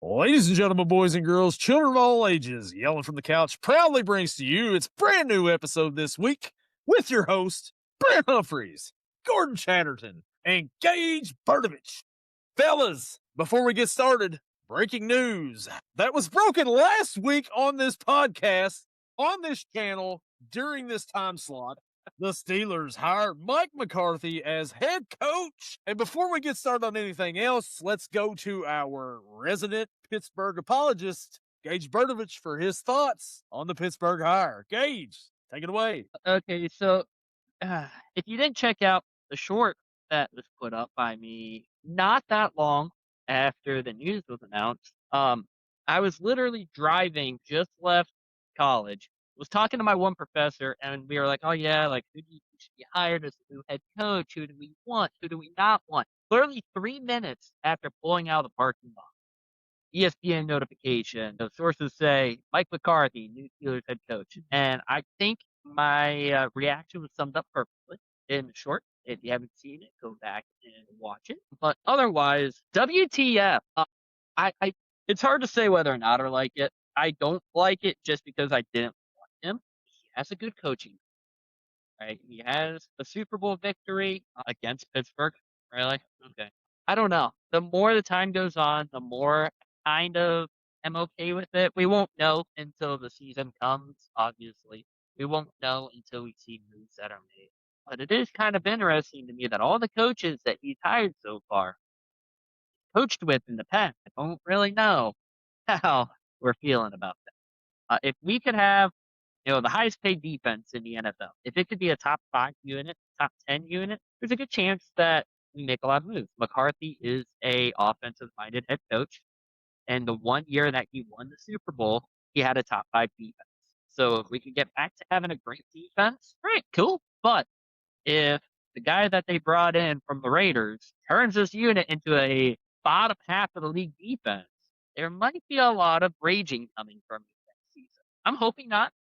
Ladies and gentlemen, boys and girls, children of all ages, Yelling from the Couch proudly brings to you its brand new episode this week with your host, Brent Humphreys, Gordon Chatterton, and Gage Berdovich. Fellas, before we get started, breaking news that was broken last week on this podcast, on this channel, during this time slot. The Steelers hired Mike McCarthy as head coach. And before we get started on anything else, let's go to our resident Pittsburgh apologist, Gage Berdovich, for his thoughts on the Pittsburgh hire. Gage, take it away. Okay, so if you didn't check out the short that was put up by me not that long after the news was announced, I was literally driving, just left college, was talking to my one professor, and we were like, oh yeah, like who do you think should be hired as the new head coach? Who do we want? Who do we not want? Literally 3 minutes after pulling out of the parking lot, ESPN notification. The sources say Mike McCarthy, new Steelers head coach. And I think my reaction was summed up perfectly in the short. If you haven't seen it, go back and watch it. But otherwise, WTF. It's hard to say whether or not I like it. I don't like it just because I didn't want him. He has a good coaching. Right? He has a Super Bowl victory against Pittsburgh. Really? Okay. I don't know. The more the time goes on, the more kind of am okay with it. We won't know until the season comes, obviously. We won't know until we see moves that are made. But it is kind of interesting to me that all the coaches that he's hired so far, coached with in the past, I don't really know how we're feeling about that. If we could have, the highest paid defense in the NFL, if it could be a top 5 unit, top 10 unit, there's a good chance that we make a lot of moves. McCarthy is a offensive-minded head coach. And the 1 year that he won the Super Bowl, he had a top 5 defense. So if we can get back to having a great defense, great, cool. But if the guy that they brought in from the Raiders turns this unit into a bottom half of the league defense, there might be a lot of raging coming from me next season. I'm hoping not.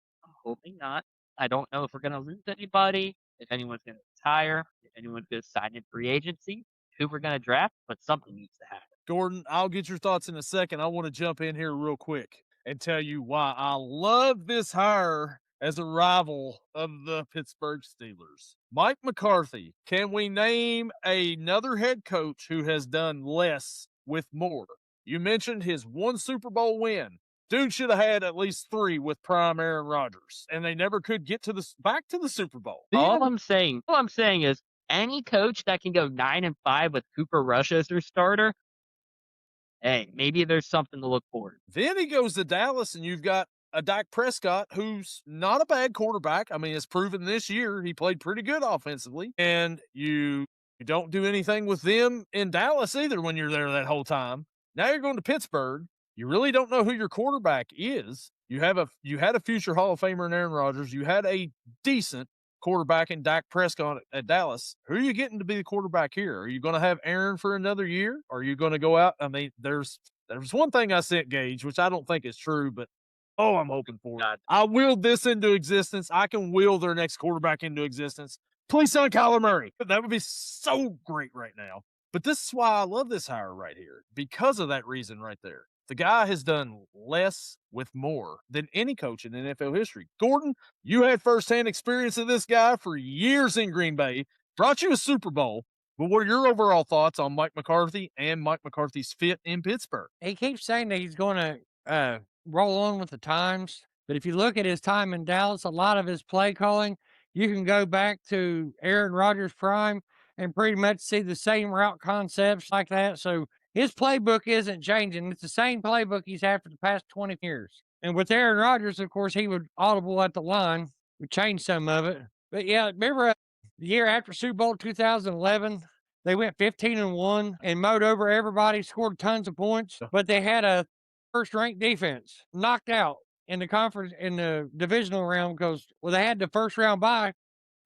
I don't know if we're going to lose anybody, if anyone's going to retire, if anyone's going to sign in free agency, who we're going to draft, but something needs to happen. Gordon, I'll get your thoughts in a second. I want to jump in here real quick and tell you why I love this hire as a rival of the Pittsburgh Steelers. Mike McCarthy, can we name another head coach who has done less with more? You mentioned his 1 Super Bowl win. Dude should have had at least 3 with prime Aaron Rodgers, and they never could get back to the Super Bowl. All I'm saying is any coach that can go 9-5 with Cooper Rush as their starter, hey, maybe there's something to look forward to. Then he goes to Dallas, and you've got a Dak Prescott who's not a bad quarterback. I mean, it's proven this year he played pretty good offensively, and you don't do anything with them in Dallas either when you're there that whole time. Now you're going to Pittsburgh. You really don't know who your quarterback is. You had a future Hall of Famer in Aaron Rodgers. You had a decent quarterback in Dak Prescott at Dallas. Who are you getting to be the quarterback here? Are you going to have Aaron for another year? Or are you going to go out? I mean, there's one thing I sent Gage, which I don't think is true, but I'm hoping for it. I willed this into existence. I can will their next quarterback into existence. Please sign Kyler Murray. That would be so great right now. But this is why I love this hire right here, because of that reason right there. The guy has done less with more than any coach in NFL history. Gordon, you had firsthand experience of this guy for years in Green Bay, brought you a Super Bowl. But what are your overall thoughts on Mike McCarthy and Mike McCarthy's fit in Pittsburgh? He keeps saying that he's going to roll on with the times. But if you look at his time in Dallas, a lot of his play calling, you can go back to Aaron Rodgers' prime and pretty much see the same route concepts like that. So his playbook isn't changing. It's the same playbook he's had for the past 20 years. And with Aaron Rodgers, of course, he would audible at the line. We changed some of it. But yeah, remember the year after Super Bowl 2011, they went 15-1 and mowed over everybody, scored tons of points, but they had a first-ranked defense knocked out in the divisional round because, they had the first round bye.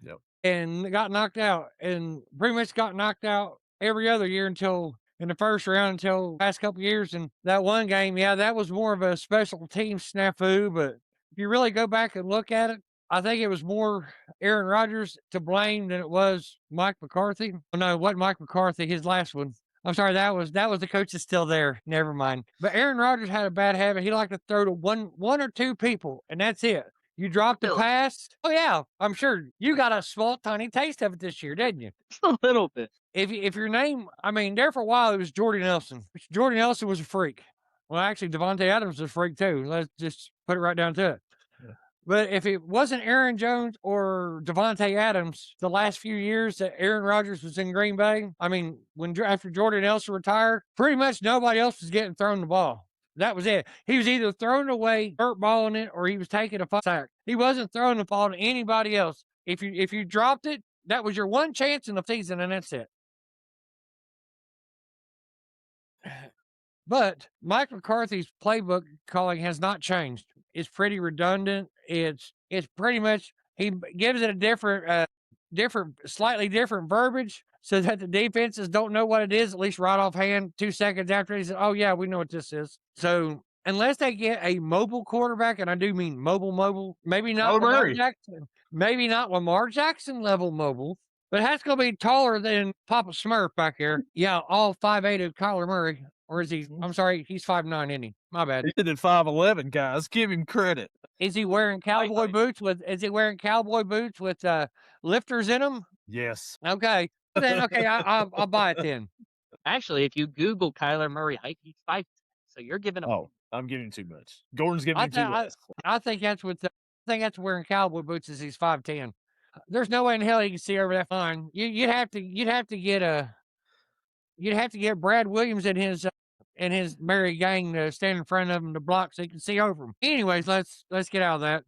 Yep. And got knocked out, and pretty much got knocked out every other year until in the first round until the past couple of years. And that one game, that was more of a special team snafu. But if you really go back and look at it, I think it was more Aaron Rodgers to blame than it was Mike McCarthy. Oh, no, it wasn't Mike McCarthy, his last one. I'm sorry, that was the coach that's still there. Never mind. But Aaron Rodgers had a bad habit. He liked to throw to one or two people, and that's it. You dropped the Really? pass. Oh yeah, I'm sure you got a small, tiny taste of it this year, didn't you? Just a little bit. If your name, I mean, there for a while it was Jordy Nelson. Jordy Nelson was a freak. Well, actually, Devontae Adams was a freak too. Let's just put it right down to it. Yeah. But if it wasn't Aaron Jones or Devontae Adams, the last few years that Aaron Rodgers was in Green Bay, I mean, after Jordy Nelson retired, pretty much nobody else was getting thrown the ball. That was it. He was either throwing away, dirt balling it, or he was taking a sack. He wasn't throwing the ball to anybody else. If you dropped it, that was your one chance in the season, and that's it. But Mike McCarthy's playbook calling has not changed. It's pretty redundant. It's pretty much, he gives it a slightly different verbiage so that the defenses don't know what it is, at least right offhand, 2 seconds after he said, oh yeah, we know what this is. So unless they get a mobile quarterback, and I do mean mobile, maybe not Lamar Jackson, maybe not Lamar Jackson level mobile, but that's going to be taller than Papa Smurf back there. Yeah, all 5'8" of Kyler Murray. Or is he? I'm sorry, he's 5'9", isn't he? My bad. He did 5'11", guys. Give him credit. Is he wearing cowboy boots with? Is he wearing cowboy boots with lifters in them? Yes. Okay. Then okay, I'll buy it then. Actually, if you Google Kyler Murray height, he's 5'10", so you're giving him. Oh, I'm giving too much. Gordon's giving me too less. I think that's what. I think that's wearing cowboy boots is he's 5'10". There's no way in hell he can see over that line. You'd have to get Brad Williams and his merry gang to stand in front of him to block so he can see over him. Anyways, let's get out of that.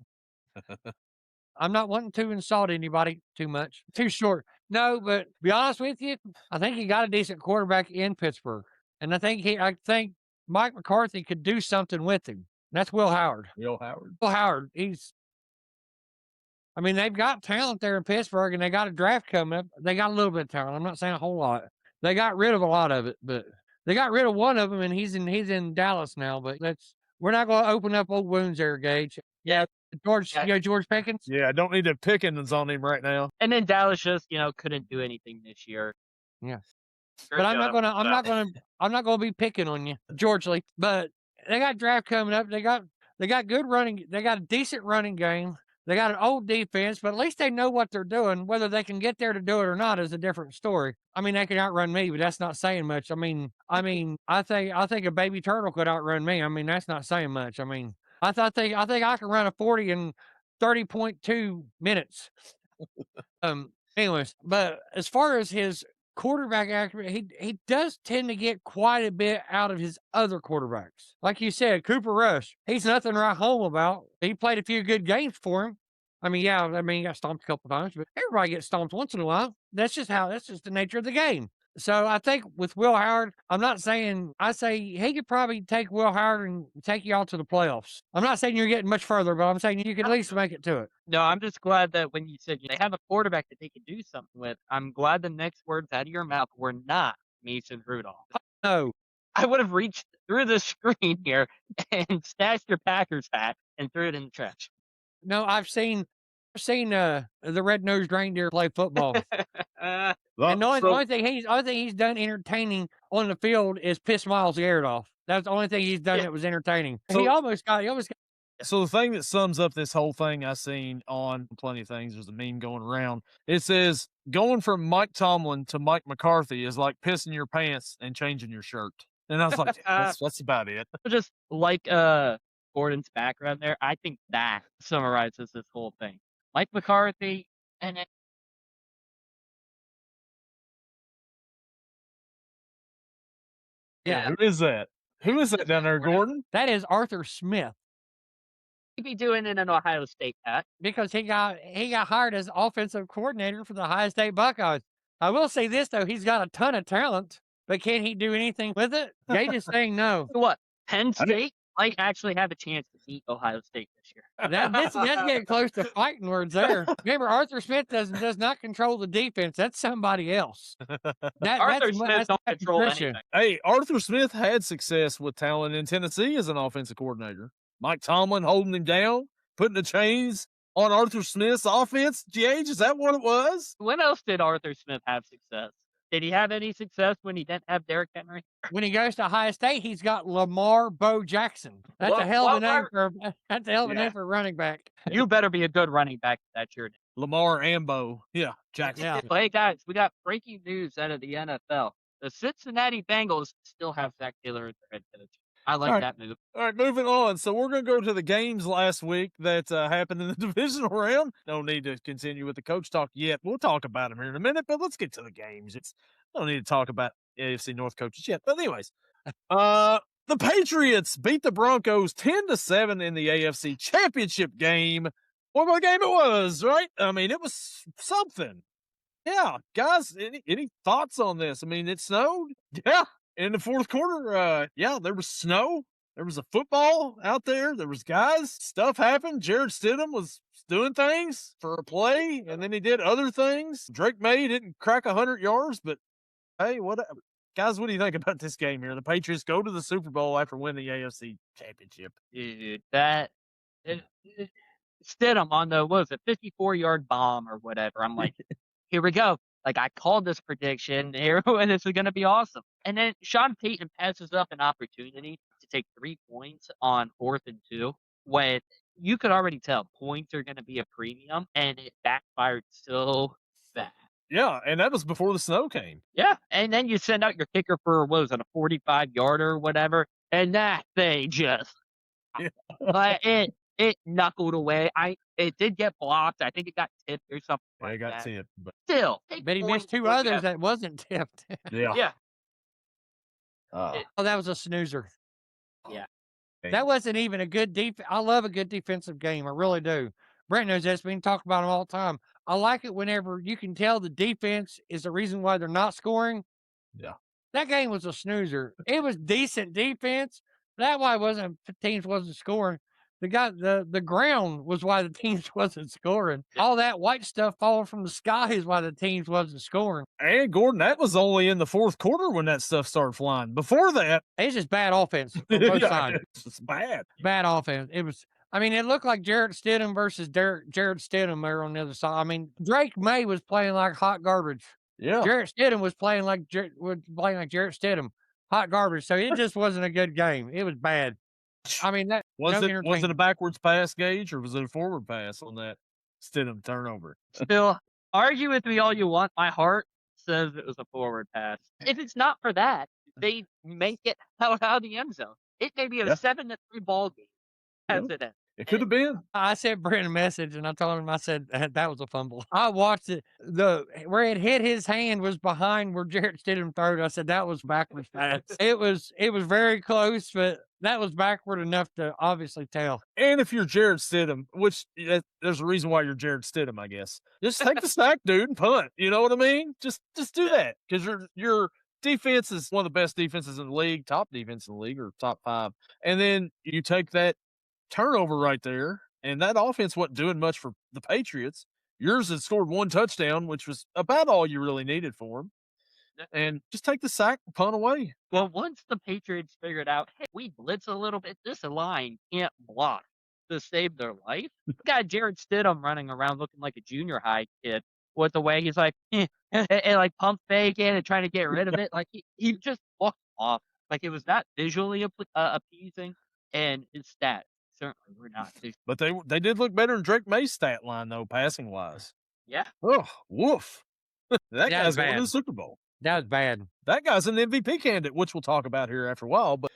I'm not wanting to insult anybody too much. Too short. No, but to be honest with you, I think he got a decent quarterback in Pittsburgh. And I think Mike McCarthy could do something with him. That's Will Howard. Will Howard. Will Howard. I mean, they've got talent there in Pittsburgh, and they got a draft coming up. They got a little bit of talent. I'm not saying a whole lot. They got rid of a lot of it, but they got rid of one of them, and he's in Dallas now. But we're not going to open up old wounds there, Gage. Yeah, George Pickens. Yeah, I don't need to Pickens on him right now. And then Dallas just couldn't do anything this year. Yeah, but I'm not gonna be picking on you, George Lee. But they got draft coming up. They got good running. They got a decent running game. They got an old defense, but at least they know what they're doing. Whether they can get there to do it or not is a different story. I mean, they can outrun me, but that's not saying much. I mean, I think a baby turtle could outrun me. I mean, that's not saying much. I mean, I think I can run a 40 in 30.2 minutes. Anyways, but as far as his quarterback accuracy, he does tend to get quite a bit out of his other quarterbacks. Like you said, Cooper Rush, he's nothing to write home about. He played a few good games for him. I mean, he got stomped a couple times, but everybody gets stomped once in a while. That's just the nature of the game. So I think with Will Howard, I say he could probably take Will Howard and take you all to the playoffs. I'm not saying you're getting much further, but I'm saying you could at least make it to it. No, I'm just glad that when you said they have a quarterback that they can do something with, I'm glad the next words out of your mouth were not Mason Rudolph. No. I would have reached through the screen here and snatched your Packers hat and threw it in the trash. No, I've seen the red-nosed reindeer play football. And the only thing he's done entertaining on the field is piss Miles Garrett off. That's the only thing he's done that was entertaining. He almost got. So the thing that sums up this whole thing I seen on plenty of things, there's a meme going around. It says going from Mike Tomlin to Mike McCarthy is like pissing your pants and changing your shirt. And I was like, that's about it. Just like Gordon's background there, I think that summarizes this whole thing. Mike McCarthy and Yeah. Who is that? Who is that down there, Gordon? That is Arthur Smith. He'd be doing in an Ohio State hat because he got hired as offensive coordinator for the Ohio State Buckeyes. I will say this though, he's got a ton of talent, but can he do anything with it? Gage is saying no. What? Penn State might actually have a chance to beat Ohio State this year. That's getting close to fighting words there. Remember, Arthur Smith does not control the defense. That's somebody else. Arthur Smith don't control anything. Hey, Arthur Smith had success with talent in Tennessee as an offensive coordinator. Mike Tomlin holding him down, putting the chains on Arthur Smith's offense. Gage, is that what it was? When else did Arthur Smith have success? Did he have any success when he didn't have Derrick Henry? When he goes to Ohio State, he's got Lamar Bo Jackson. That's a hell of a name for a running back. You better be a good running back if that's your name. Lamar Ambo. Yeah, Jackson. Yeah. Hey, guys, we got breaking news out of the NFL. The Cincinnati Bengals still have Zach Taylor as their head coach. I like that move. All right, moving on. So we're going to go to the games last week that happened in the divisional round. No need to continue with the coach talk yet. We'll talk about them here in a minute, but let's get to the games. I don't need to talk about AFC North coaches yet. But anyways, the Patriots beat the Broncos 10-7 in the AFC Championship game. What a game it was, right? I mean, it was something. Yeah, guys, any thoughts on this? I mean, it snowed. Yeah. In the fourth quarter, there was snow. There was a football out there. There was guys. Stuff happened. Jared Stidham was doing things for a play, and then he did other things. Drake May didn't crack 100 yards, but hey, guys, what do you think about this game here? The Patriots go to the Super Bowl after winning the AFC Championship. Dude, Stidham on the, 54-yard bomb or whatever. I'm like, here we go. Like, I called this prediction. Here, this is going to be awesome. And then Sean Payton passes up an opportunity to take 3 points on 4th and 2 when you could already tell points are going to be a premium, and it backfired so bad. Yeah, and that was before the snow came. Yeah, and then you send out your kicker for, a 45-yarder or whatever, and that thing just it knuckled away. It did get blocked. I think it got tipped or something. I got tipped, but still. But he missed 2 others that wasn't tipped. Yeah. Oh, that was a snoozer. Yeah. That wasn't even a good defense. I love a good defensive game. I really do. Brent knows this. We can talk about them all the time. I like it whenever you can tell the defense is the reason why they're not scoring. Yeah. That game was a snoozer. It was decent defense. That why teams wasn't scoring. The ground was why the teams wasn't scoring. All that white stuff falling from the sky is why the teams wasn't scoring. And Gordon, that was only in the fourth quarter when that stuff started flying. Before that, it's just bad offense on both sides. It's bad. Bad offense. It was. I mean, it looked like Jared Stidham versus Jared Stidham there on the other side. I mean, Drake May was playing like hot garbage. Yeah. Jared Stidham was playing like Jared Stidham, hot garbage. So it just wasn't a good game. It was bad. I mean, that was it a backwards pass, Gage, or was it a forward pass on that Stidham turnover? Still, argue with me all you want. My heart says it was a forward pass. If it's not for that, they make it out of the end zone. It may be a 7-3 ball game. It could have been. I sent Brent a message and I told him, I said, that was a fumble. I watched it. Where it hit his hand was behind where Jared Stidham threw it. I said, that was backwards pass. It was very close, but that was backward enough to obviously tell. And if you're Jared Stidham, which there's a reason why you're Jared Stidham, I guess. Just take the sack, dude, and punt. You know what I mean? Just do that. Because your defense is one of the best defenses in the league, top defense in the league, or top 5. And then you take that turnover right there, and that offense wasn't doing much for the Patriots. Yours had scored 1 touchdown, which was about all you really needed for them. And just take the sack and punt away. Well, once the Patriots figured out, hey, we blitz a little bit, this line can't block to save their life. Got Jared Stidham running around looking like a junior high kid with the way he's like, and like pump faking and trying to get rid of it. Like he just walked off. Like it was not visually appeasing, and his stats certainly were not. But they did look better than Drake May's stat line, though, passing wise. Yeah. Oh, woof. That guy's going to the Super Bowl. That was bad. That guy's an MVP candidate, which we'll talk about here after a while. But,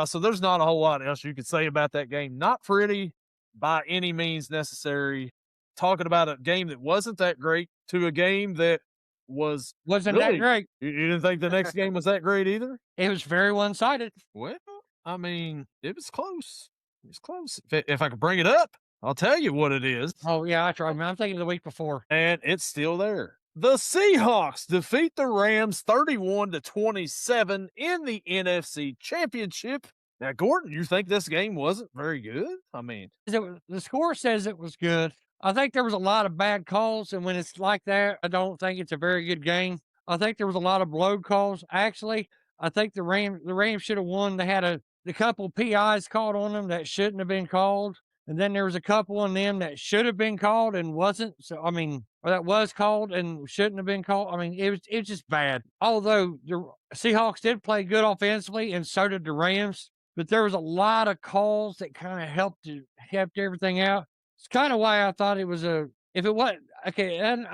so there's not a whole lot else you could say about that game. Not pretty by any means necessary. Talking about a game that wasn't that great to a game that wasn't that great. You didn't think the next game was that great either? It was very one-sided. Well, I mean, it was close. It was close. If I could bring it up, I'll tell you what it is. Oh, yeah, I tried. I'm thinking of the week before. And it's still there. The Seahawks defeat the Rams 31-27 in the NFC Championship. Now, Gordon, you think this game wasn't very good? I mean, the score says it was good. I think there was a lot of bad calls, and when it's like that, I don't think it's a very good game. I think there was a lot of blow calls. Actually, I think the Rams should have won. They had a couple PIs called on them that shouldn't have been called. And then there was a couple on them that should have been called and wasn't. So, I mean, or that was called and shouldn't have been called. I mean, it was just bad. Although the Seahawks did play good offensively, and so did the Rams, but there was a lot of calls that kind of helped everything out. It's kind of why I thought it was a if it was okay, and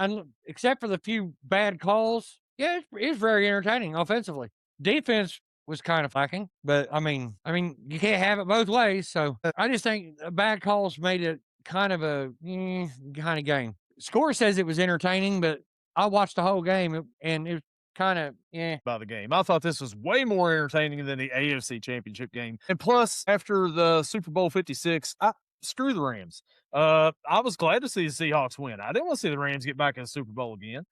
except for the few bad calls, yeah, it's very entertaining offensively. Defense was kind of lacking, but I mean, you can't have it both ways. So I just think bad calls made it kind of a kind of game. Score says it was entertaining, but I watched the whole game and it was kind of by the game. I thought this was way more entertaining than the AFC Championship game. And plus, after the Super Bowl 56, screw the Rams. I was glad to see the Seahawks win. I didn't want to see the Rams get back in the Super Bowl again.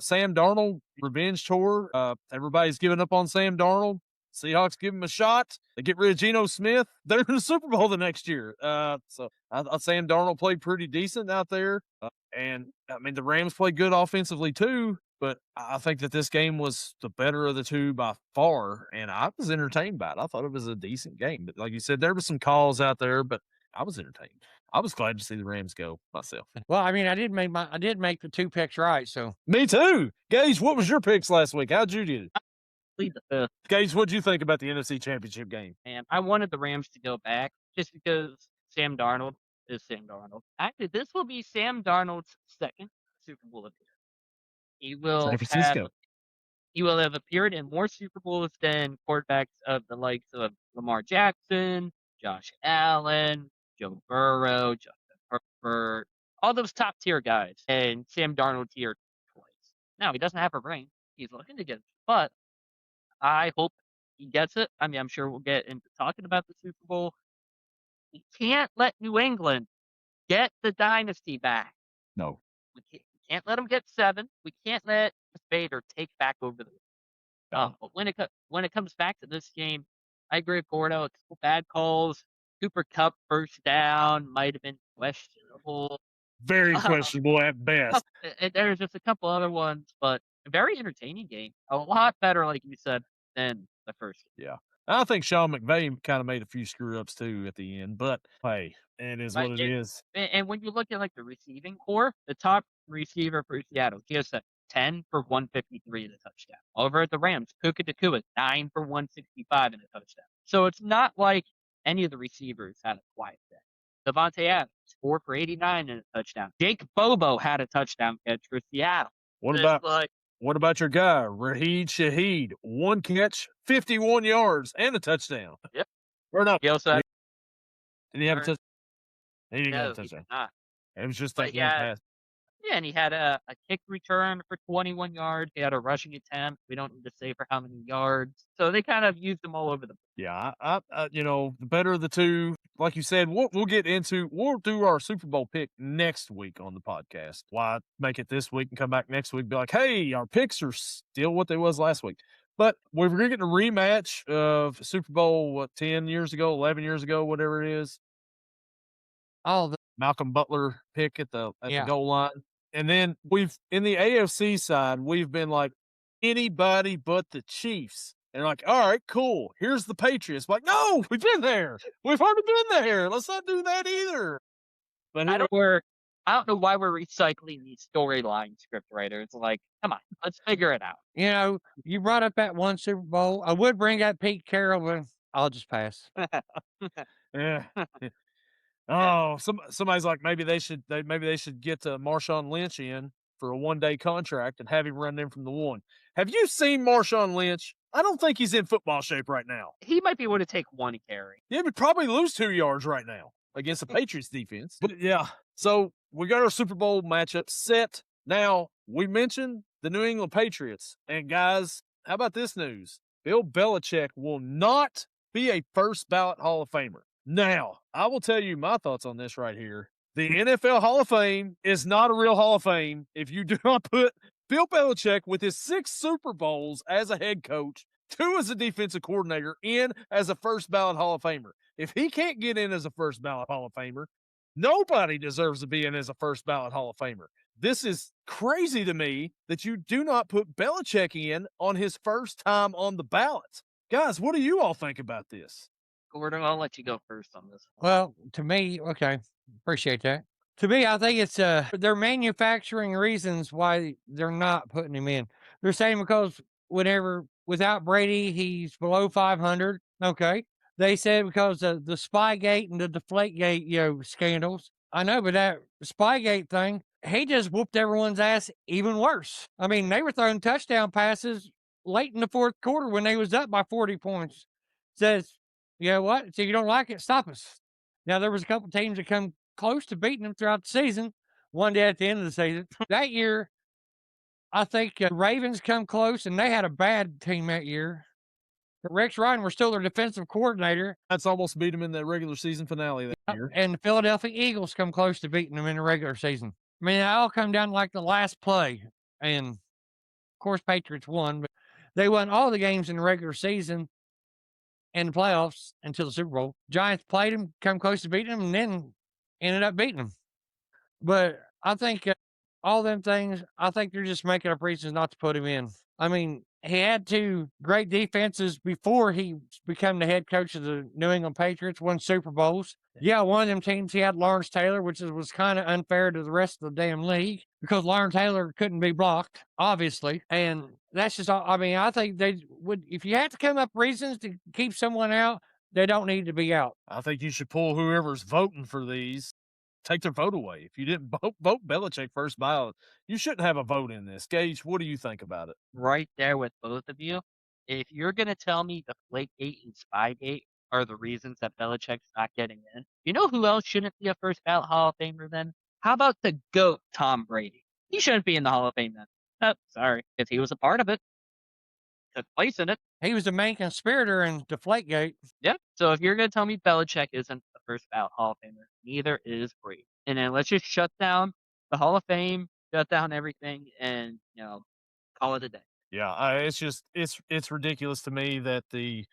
Sam Darnold, revenge tour. Everybody's giving up on Sam Darnold. Seahawks give him a shot. They get rid of Geno Smith. They're in the Super Bowl the next year. So I thought Sam Darnold played pretty decent out there. And I mean, the Rams played good offensively too. But I think that this game was the better of the two by far, and I was entertained by it. I thought it was a decent game. But like you said, there were some calls out there, but I was entertained. I was glad to see the Rams go myself. Well, I mean, I did make the 2 picks right, so. Me too. Gage, what was your picks last week? How'd you do? Lead the fifth. Gage, what'd you think about the NFC Championship game? And I wanted the Rams to go back just because Sam Darnold is Sam Darnold. Actually, this will be Sam Darnold's second Super Bowl appearance. He will San Francisco. he will have appeared in more Super Bowls than quarterbacks of the likes of Lamar Jackson, Josh Allen, Joe Burrow, Justin Herbert, all those top tier guys, and Sam Darnold here twice. Now, he doesn't have a ring. He's looking to get it, but I hope he gets it. I mean, I'm sure we'll get into talking about the Super Bowl. We can't let New England get the dynasty back. No. We can't let them get 7. We can't let Vader take back over the. But when it comes back to this game, I agree with Gordo. A couple bad calls. Cooper Kupp first down might have been questionable. Very questionable at best. There's just a couple other ones, but a very entertaining game. A lot better, like you said, than the first game. Yeah. I think Sean McVay kind of made a few screw ups too at the end, but hey, it is what it is. And when you look at like the receiving core, the top receiver for Seattle, Giosa, 10 for 153 and a touchdown. Over at the Rams, Puka Nacua, 9 for 165 and a touchdown. So it's not like any of the receivers had a quiet day. Devontae Adams, 4 for 89 and a touchdown. Jake Bobo had a touchdown catch for Seattle. What about your guy, Raheed Shaheed? 1 catch, 51 yards, and a touchdown. Yep. Or not. He also had, Did he have a touchdown? He didn't no, have a he did touchdown. not. It was just But that he one had- pass. Yeah, and he had a kick return for 21 yards. He had a rushing attempt. We don't need to say for how many yards. So they kind of used them all over the. Yeah, I the better of the two. Like you said, we'll do our Super Bowl pick next week on the podcast. Why make it this week and come back next week and be like, hey, our picks are still what they was last week. But we're going to get a rematch of Super Bowl, 10 years ago, 11 years ago, whatever it is. Oh, the Malcolm Butler pick at the Yeah. goal line. And then in the AFC side, we've been like anybody but the Chiefs. And like, all right, cool. Here's the Patriots. Like, no, we've been there. We've already been there. Let's not do that either. But I don't know why we're recycling these storyline script writers. Like, come on, let's figure it out. You know, you brought up that one Super Bowl. I would bring up Pete Carroll, but I'll just pass. yeah. Oh, somebody's like maybe they should get Marshawn Lynch in for a 1-day contract and have him run in from the one. Have you seen Marshawn Lynch? I don't think he's in football shape right now. He might be able to take 1 carry. He would probably lose 2 yards right now against the Patriots defense. But yeah, so we got our Super Bowl matchup set. Now, we mentioned the New England Patriots. And guys, how about this news? Bill Belichick will not be a first ballot Hall of Famer. Now, I will tell you my thoughts on this right here. The NFL Hall of Fame is not a real Hall of Fame if you do not put Bill Belichick with his 6 Super Bowls as a head coach, 2 as a defensive coordinator, in as a first ballot Hall of Famer. If he can't get in as a first ballot Hall of Famer, nobody deserves to be in as a first ballot Hall of Famer. This is crazy to me that you do not put Belichick in on his first time on the ballot. Guys, what do you all think about this? Gordon, I'll let you go first on this. Well, to me, okay, appreciate that. To me, I think it's they're manufacturing reasons why they're not putting him in. They're saying because whenever without Brady, he's below 500. Okay. They said because of the Spygate and the Deflategate, scandals. I know, but that Spygate thing, he just whooped everyone's ass even worse. I mean, they were throwing touchdown passes late in the fourth quarter when they was up by 40 points. Says, you know what? So you don't like it, stop us. Now there was a couple teams that come close to beating them throughout the season. One day at the end of the season. That year, I think Ravens come close, and they had a bad team that year. But Rex Ryan was still their defensive coordinator. That's almost beat them in the regular season finale that year. And the Philadelphia Eagles come close to beating them in the regular season. I mean, it all come down to like the last play. And of course, Patriots won, but they won all the games in the regular season and the playoffs until the Super Bowl. Giants played them, come close to beating them, and then ended up beating them. But I think all them things, I think they're just making up reasons not to put him in. I mean, he had two great defenses before he became the head coach of the New England Patriots, won Super Bowls. Yeah, one of them teams he had Lawrence Taylor, which was kind of unfair to the rest of the damn league because Lawrence Taylor couldn't be blocked, obviously. And that's just all. I mean, I think they would, if you have to come up reasons to keep someone out, they don't need to be out. I think you should pull whoever's voting for these, take their vote away. If you didn't vote Belichick first ballot, you shouldn't have a vote in this. Gage, what do you think about it? Right there with both of you. If you're going to tell me the Flakegate and Spygate are the reasons that Belichick's not getting in, you know who else shouldn't be a first ballot Hall of Famer then? How about the GOAT, Tom Brady? He shouldn't be in the Hall of Fame then. Oh, sorry, if he was a part of it, took place in it. He was the main conspirator in Deflategate. Yeah. So if you're going to tell me Belichick isn't the first ballot Hall of Famer, neither is Brady. And then let's just shut down the Hall of Fame, shut down everything, and call it a day. Yeah, it's just it's ridiculous to me that the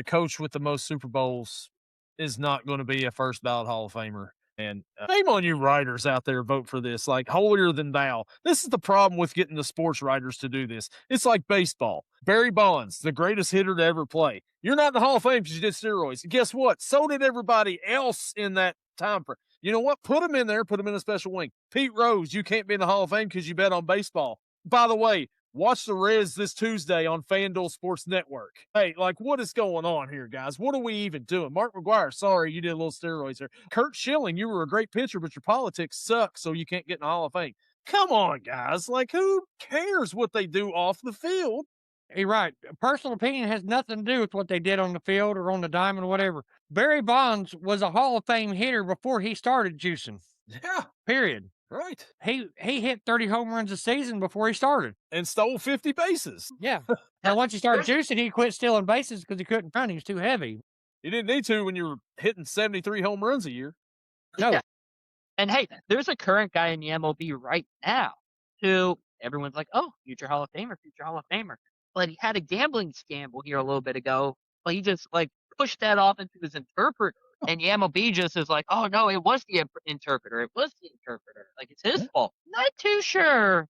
coach with the most Super Bowls is not going to be a first ballot Hall of Famer. And shame on you writers out there, vote for this, like holier than thou. This is the problem with getting the sports writers to do this. It's like baseball. Barry Bonds, the greatest hitter to ever play. You're not in the Hall of Fame because you did steroids. And guess what? So did everybody else in that time frame. You know what? Put him in there. Put him in a special wing. Pete Rose, you can't be in the Hall of Fame because you bet on baseball. By the way, watch the Reds this Tuesday on FanDuel Sports Network. Hey, like, what is going on here, guys? What are we even doing? Mark McGwire, sorry, you did a little steroids there. Kurt Schilling, you were a great pitcher, but your politics suck, so you can't get in the Hall of Fame. Come on, guys. Like, who cares what they do off the field? You're right. Personal opinion has nothing to do with what they did on the field or on the diamond or whatever. Barry Bonds was a Hall of Fame hitter before he started juicing. Yeah. Period. Right. He hit 30 home runs a season before he started. And stole 50 bases. Yeah. Now, once he started juicing, he quit stealing bases because he couldn't run. He was too heavy. You didn't need to when you were hitting 73 home runs a year. No. Yeah. And hey, there's a current guy in the MLB right now who everyone's like, oh, future Hall of Famer, future Hall of Famer. But he had a gambling scandal here a little bit ago, but he just pushed that off into his interpreter. And the MLB just is like, oh no, it was the interpreter. It was the interpreter. Like, it's his fault. Not too sure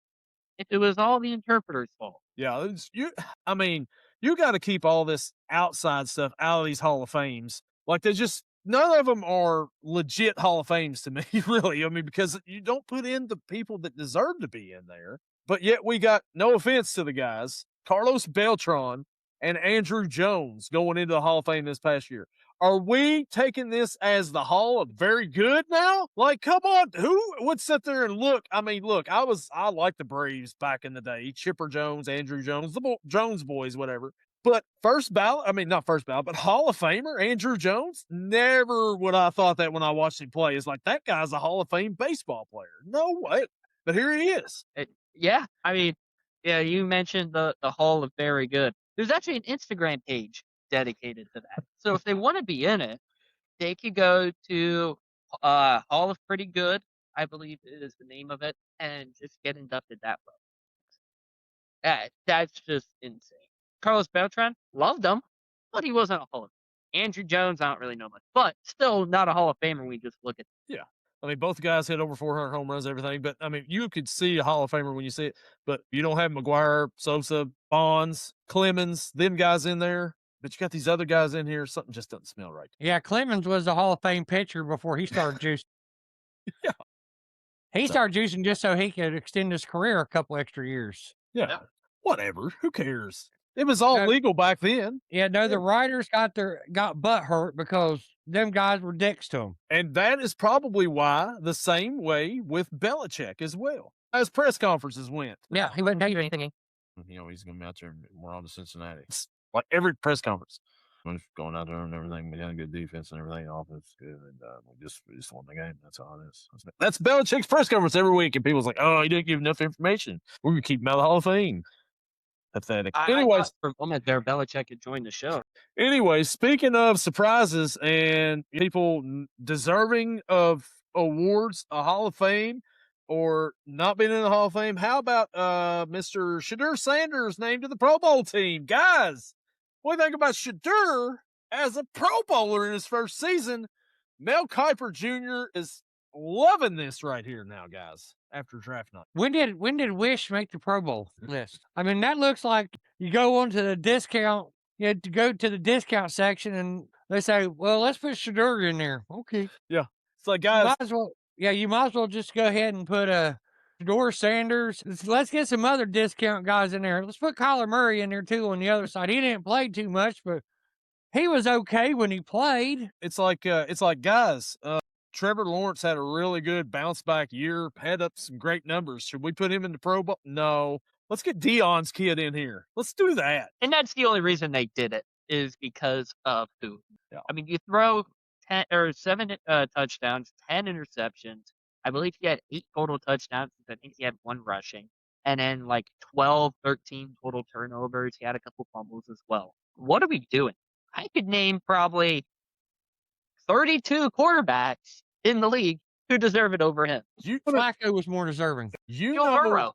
if it was all the interpreter's fault. Yeah, you got to keep all this outside stuff out of these Hall of Fames. Like, none of them are legit Hall of Fames to me, really. I mean, because you don't put in the people that deserve to be in there. But yet we got, no offense to the guys, Carlos Beltran and Andrew Jones going into the Hall of Fame this past year. Are we taking this as the Hall of Very Good now? Like, come on, who would sit there and look? I mean, look, I liked the Braves back in the day. Chipper Jones, Andrew Jones, the Jones boys, whatever. But not first ballot, but Hall of Famer, Andrew Jones, never would I thought that when I watched him play. It's like, that guy's a Hall of Fame baseball player. No way. But here he is. Yeah, I mean, yeah, you mentioned the Hall of Very Good. There's actually an Instagram page dedicated to that. So if they want to be in it, they could go to Hall of Pretty Good, I believe is the name of it, and just get inducted that way. That's just insane. Carlos Beltran, loved him, but he wasn't a Hall of Famer. Andrew Jones, I don't really know much, but still not a Hall of Famer when we just look at. Yeah. I mean, both guys hit over 400 home runs, everything. But, I mean, you could see a Hall of Famer when you see it. But you don't have McGwire, Sosa, Bonds, Clemens, them guys in there. But you got these other guys in here. Something just doesn't smell right. Yeah, Clemens was a Hall of Fame pitcher before he started juicing. Yeah. He So, started juicing just so he could extend his career a couple extra years. yeah. Whatever. Who cares? It was all Uh, legal back then. Yeah, no, the writers got butt hurt because them guys were dicks to him. And that is probably why the same way with Belichick as well. As press conferences went. Yeah, he wouldn't tell you anything. He's going to be out there and we're on to Cincinnati. It's like every press conference. We're just going out there and everything. We got a good defense and everything. Offense good. And we just won the game. That's all it is. That's Belichick's press conference every week. And people's like, oh, he didn't give enough information. We're going to keep him out of the Hall of Fame. Pathetic. I Anyways, thought for a moment there Belichick had joined the show. Anyway, speaking of surprises and people deserving of awards, a Hall of Fame, or not being in the Hall of Fame, how about Mr. Shadur Sanders named to the Pro Bowl team? Guys, what do you think about Shadur as a Pro Bowler in his first season? Mel Kiper Jr. is loving this right here now, guys, after draft night. When did Wish make the Pro Bowl list? I mean, that looks like you go onto the discount, you had to go to the discount section and they say, well, let's put Shadur in there. Okay. Yeah. It's like, You guys, might as well, you might as well just go ahead and put Shadur Sanders. Let's get some other discount guys in there. Let's put Kyler Murray in there too on the other side. He didn't play too much, but he was okay when he played. it's like guys, Trevor Lawrence had a really good bounce back year, had up some great numbers. Should we put him in the Pro Bowl? No. Let's get Dion's kid in here. Let's do that. And that's the only reason they did it, is because of who. Yeah. I mean, you throw 10 or 7 touchdowns, 10 interceptions. I believe he had 8 total touchdowns. I think he had 1 rushing. And then like 12, 13 total turnovers. He had a couple fumbles as well. What are we doing? I could name probably 32 quarterbacks in the league who deserve it over him. Flacco was more deserving. You Joe know, Burrow.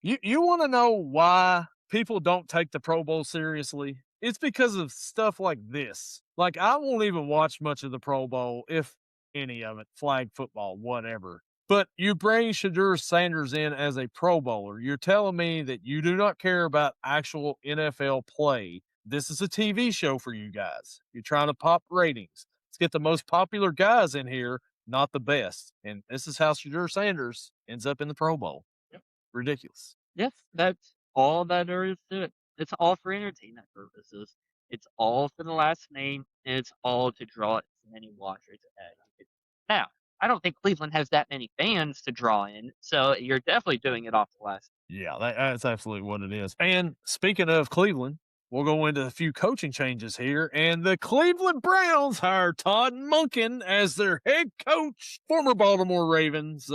you want to know why people don't take the Pro Bowl seriously? It's because of stuff like this. Like, I won't even watch much of the Pro Bowl, if any of it, flag football, whatever. But you bring Shadur Sanders in as a Pro Bowler. You're telling me that you do not care about actual NFL play. This is a TV show for you guys. You're trying to pop ratings. Let's get the most popular guys in here, not the best. And this is how Shadur Sanders ends up in the Pro Bowl. Yep. Ridiculous. Yes, that's all that there is to it. It's all for entertainment purposes. It's all for the last name, and it's all to draw as many watchers as. Now, I don't think Cleveland has that many fans to draw in, so you're definitely doing it off the last. Yeah, that's absolutely what it is. And speaking of Cleveland, we'll go into a few coaching changes here. And the Cleveland Browns hired Todd Monken as their head coach, former Baltimore Ravens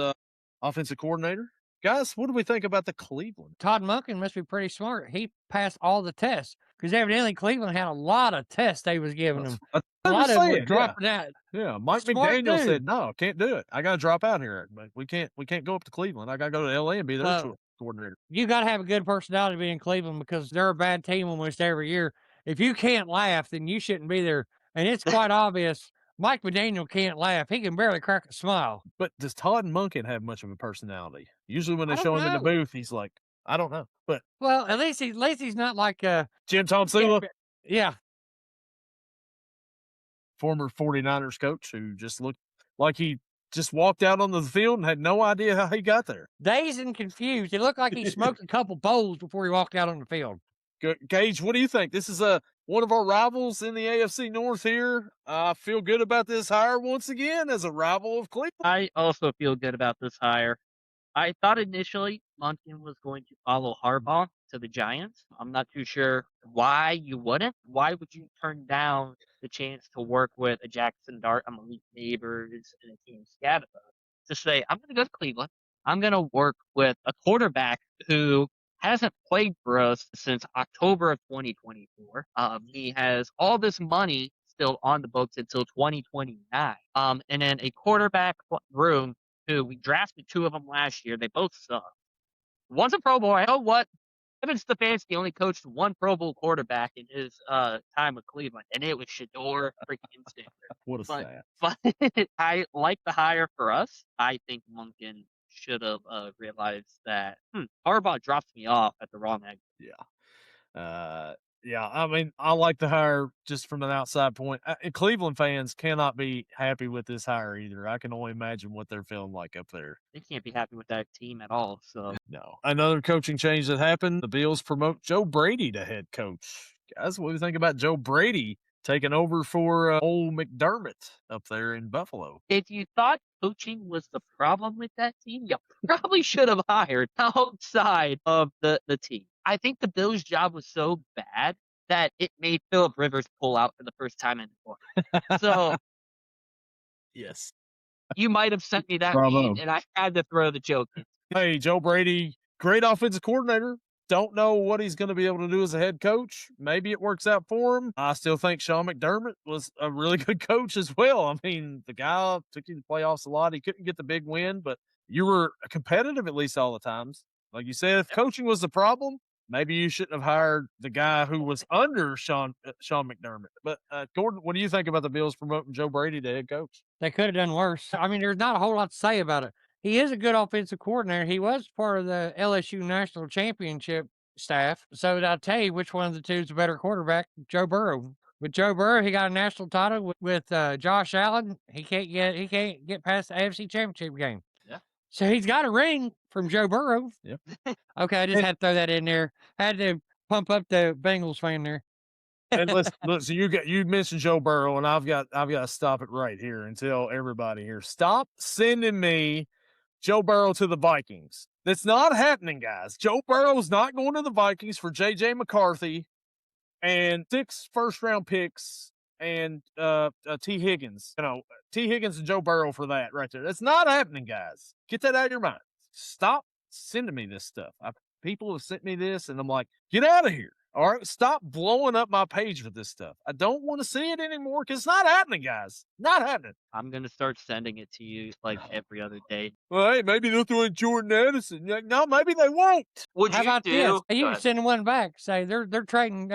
offensive coordinator. Guys, what do we think about the Cleveland? Todd Monken must be pretty smart. He passed all the tests because evidently Cleveland had a lot of tests they was giving him. A lot of them were dropping out. Yeah, Mike Smart McDaniel dude. said, "No, can't do it. I got to drop out here. But we can't go up to Cleveland. I got to go to LA and be their coordinator." You got to have a good personality to be in Cleveland because they're a bad team almost every year. If you can't laugh, then you shouldn't be there. And it's quite obvious. Mike McDaniel can't laugh. He can barely crack a smile. But does Todd Monken have much of a personality? Usually when they I show don't him in the know. booth, he's like, I don't know. But Well, at least he's not like Jim Tom Sula, yeah. former 49ers coach who just looked like he just walked out on the field and had no idea how he got there. Dazed and confused. It looked like he smoked a couple bowls before he walked out on the field. Gage, what do you think? This is one of our rivals in the AFC North here. I feel good about this hire once again as a rival of Cleveland. I also feel good about this hire. I thought initially Monken was going to follow Harbaugh to the Giants. I'm not too sure why you wouldn't. Why would you turn down the chance to work with a Jackson Dart, a Malik Neighbors, and a Team Scatterbo to say, I'm going to go to Cleveland. I'm going to work with a quarterback who hasn't played for us since October of 2024. He has all this money still on the books until 2029. And then a quarterback room who we drafted 2 of them last year. They both suck. One's a Pro Bowl. I know what. Evan Stefanski only coached 1 Pro Bowl quarterback in his time with Cleveland, and it was Shador freaking Sanders. What a stat. But I like the hire for us. I think Monken should have realized that Harbaugh dropped me off at the wrong angle. Yeah. Yeah, I mean, I like the hire just from an outside point. And Cleveland fans cannot be happy with this hire either. I can only imagine what they're feeling like up there. They can't be happy with that team at all. So No. Another coaching change that happened, the Bills promote Joe Brady to head coach. Guys, what do you think about Joe Brady taking over for old McDermott up there in Buffalo? if you thought coaching was the problem with that team, you probably should have hired outside of the team. I think the Bills' job was so bad that it made Philip Rivers pull out for the first time in the book. So Yes. you might have sent me that Bravo. meme, and I had to throw the joke in. Hey, Joe Brady, great offensive coordinator. Don't know what he's going to be able to do as a head coach. Maybe it works out for him. I still think Sean McDermott was a really good coach as well. I mean, the guy took you to the playoffs a lot. He couldn't get the big win, but you were competitive at least all the times. Like you said, if coaching was the problem, maybe you shouldn't have hired the guy who was under Sean McDermott. But Gordon, what do you think about the Bills promoting Joe Brady to head coach? They could have done worse. I mean, there's not a whole lot to say about it. He is a good offensive coordinator. He was part of the LSU national championship staff. So I'll tell you which one of the two is a better quarterback, Joe Burrow. With Joe Burrow, he got a national title with Josh Allen. He can't get past the AFC Championship game. Yeah. So he's got a ring from Joe Burrow. Yeah. Okay, I just had to throw that in there. Had to pump up the Bengals fan there. And listen, you mentioned Joe Burrow, and I've got to stop it right here and tell everybody here: stop sending me Joe Burrow to the Vikings. That's not happening, guys. Joe Burrow's not going to the Vikings for J.J. McCarthy and 6 first-round picks and T. Higgins. T. Higgins and Joe Burrow for that right there. That's not happening, guys. Get that out of your mind. Stop sending me this stuff. People have sent me this, and I'm like, get out of here. All right, stop blowing up my page with this stuff. I don't want to see it anymore because it's not happening, guys. Not happening. I'm gonna start sending it to you like every other day. Well, hey, maybe they'll throw in Jordan Addison. Like, no, maybe they won't. Would How you about do? this? Go You can ahead. send one back. Say they're trading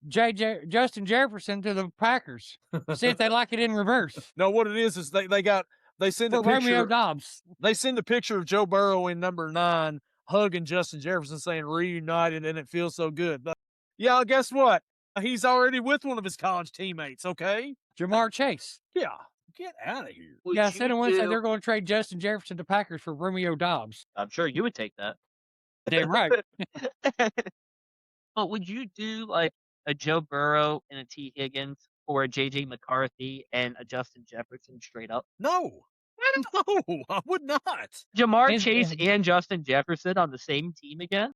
Justin Jefferson to the Packers. See if they like it in reverse No, what it is they send for a picture. Romeo Dobbs. They send a picture of Joe Burrow in number 9 hugging Justin Jefferson, saying reunited, and it feels so good. But yeah, guess what? He's already with one of his college teammates. Okay. Jamar Chase. Yeah, get out of here. Would Yeah, you send one say do- they're going to trade Justin Jefferson to Packers for Romeo Dobbs. I'm sure you would take that. Damn right. But would you do like a Joe Burrow and a T. Higgins or a J.J. McCarthy and a Justin Jefferson straight up? No, no, I would not. Jamar And- Chase and- and Justin Jefferson on the same team again?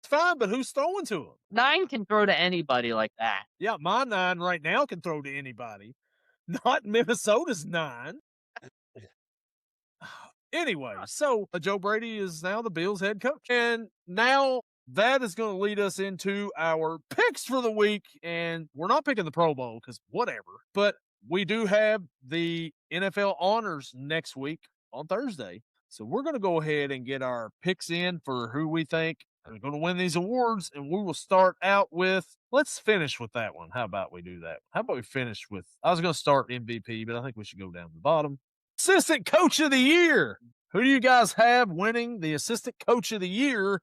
It's fine, but who's throwing to him? 9 can throw to anybody like that. Yeah, my 9 right now can throw to anybody. Not Minnesota's 9. Anyway, so Joe Brady is now the Bills head coach. And now that is going to lead us into our picks for the week. And we're not picking the Pro Bowl because whatever. But we do have the NFL honors next week on Thursday. So we're going to go ahead and get our picks in for who we think are going to win these awards. And we will start out with, let's finish with that one. How about we do that? How about we finish with, I was going to start MVP, but I think we should go down to the bottom. Assistant Coach of the Year. Who do you guys have winning the Assistant Coach of the Year?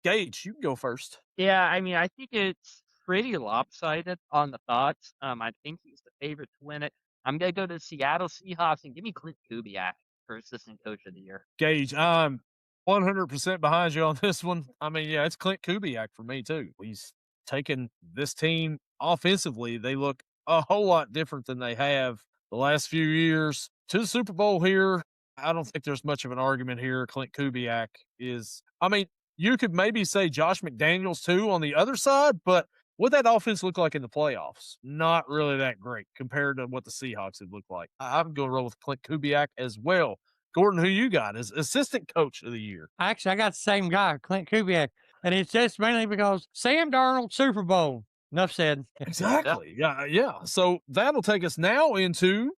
Gage, you can go first. Yeah, I mean, I think it's pretty lopsided on the thoughts. I think he's the favorite to win it. I'm going to go to the Seattle Seahawks and give me Clint Kubiak for Assistant Coach of the Year. Gage, I'm 100% behind you on this one. I mean, yeah, it's Clint Kubiak for me, too. He's taken this team offensively. They look a whole lot different than they have the last few years. To the Super Bowl here, I don't think there's much of an argument here. Clint Kubiak is, I mean, you could maybe say Josh McDaniels, too, on the other side, but what that offense look like in the playoffs? Not really that great compared to what the Seahawks had looked like. I'm going to roll with Clint Kubiak as well. Gordon, who you got as Assistant Coach of the Year? Actually, I got the same guy, Clint Kubiak. And it's just mainly because Sam Darnold, Super Bowl. Enough said. Exactly. Yeah. So that'll take us now into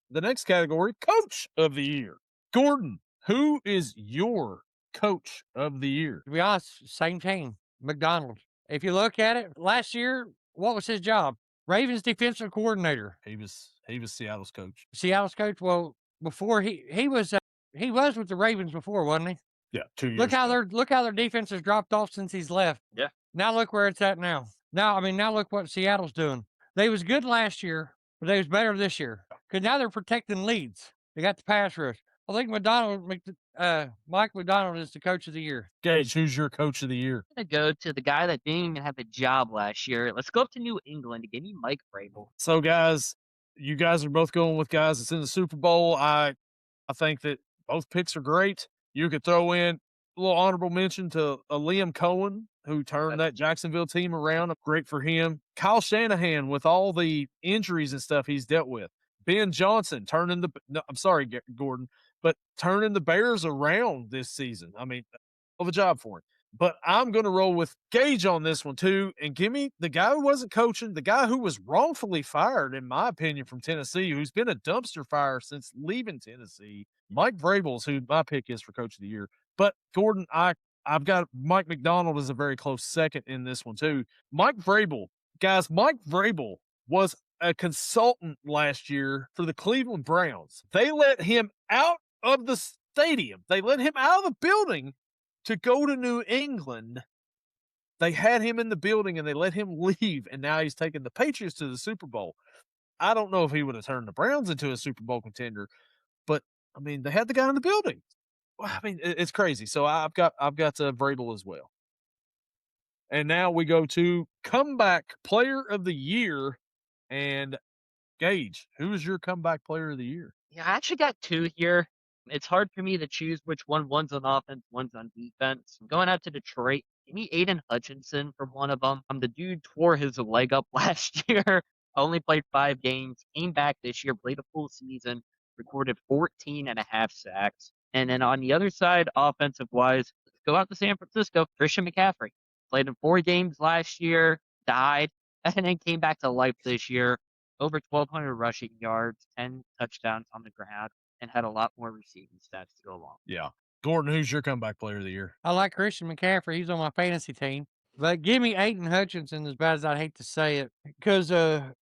the next category, Coach of the Year. Gordon, who is your Coach of the Year? To be honest, same team, McDonald. If you look at it, last year, what was his job? Ravens defensive coordinator. He was Seattle's coach. Seattle's coach. Well, before he was with the Ravens before, wasn't he? Yeah, 2 years Look how ago. their defense has dropped off since he's left. Yeah. Now look where it's at now. Now look what Seattle's doing. They was good last year, but they was better this year. Because now they're protecting leads. They got the pass rush. I think Mike McDonald is the coach of the year. Gage, who's your coach of the year? I'm gonna go to the guy that didn't even have a job last year. Let's go up to New England to give me Mike Vrabel. So, guys, you guys are both going with guys that's in the Super Bowl. I think that both picks are great. You could throw in a little honorable mention to Liam Cohen, who turned that Jacksonville team around. Great for him. Kyle Shanahan, with all the injuries and stuff he's dealt with. Ben Johnson turning I'm sorry, Gordon, but turning the Bears around this season. I mean, of a job for him. But I'm going to roll with Gage on this one, too. And give me the guy who wasn't coaching, the guy who was wrongfully fired, in my opinion, from Tennessee, who's been a dumpster fire since leaving Tennessee. Mike Vrabel's who my pick is for coach of the year. But, Gordon, I've got Mike McDonald as a very close second in this one, too. Mike Vrabel, guys, Mike Vrabel was a consultant last year for the Cleveland Browns. They let him out of the stadium. They let him out of the building to go to New England. They had him in the building and they let him leave, and now he's taking the Patriots to the Super Bowl. I don't know if he would have turned the Browns into a Super Bowl contender, but I mean, they had the guy in the building. I mean, it's crazy. So I've got Vrabel as well. And now we go to comeback player of the year. And Gage, who is your comeback player of the year? Yeah, I actually got two here. It's hard for me to choose which one. One's on offense, one's on defense. I'm going out to Detroit. Give me Aiden Hutchinson from one of them. The dude tore his leg up last year. Only played 5 games. Came back this year, played a full season, recorded 14.5 sacks. And then on the other side, offensive wise, let's go out to San Francisco. Christian McCaffrey played in 4 games last year, died, and then came back to life this year. Over 1,200 rushing yards, 10 touchdowns on the ground, and had a lot more receiving stats to go along. Yeah. Gordon, who's your comeback player of the year? I like Christian McCaffrey. He's on my fantasy team. But give me Aiden Hutchinson, as bad as I'd hate to say it, because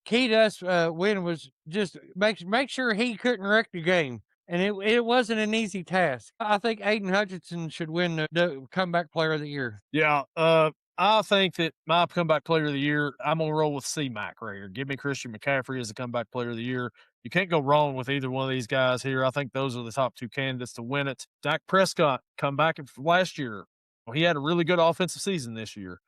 key to us winning was just make sure he couldn't wreck the game. And it wasn't an easy task. I think Aiden Hutchinson should win the comeback player of the year. Yeah, I think that my comeback player of the year, I'm going to roll with C-Mac right here. Give me Christian McCaffrey as a comeback player of the year. You can't go wrong with either one of these guys here. I think those are the top 2 candidates to win it. Dak Prescott come back last year. Well, he had a really good offensive season this year.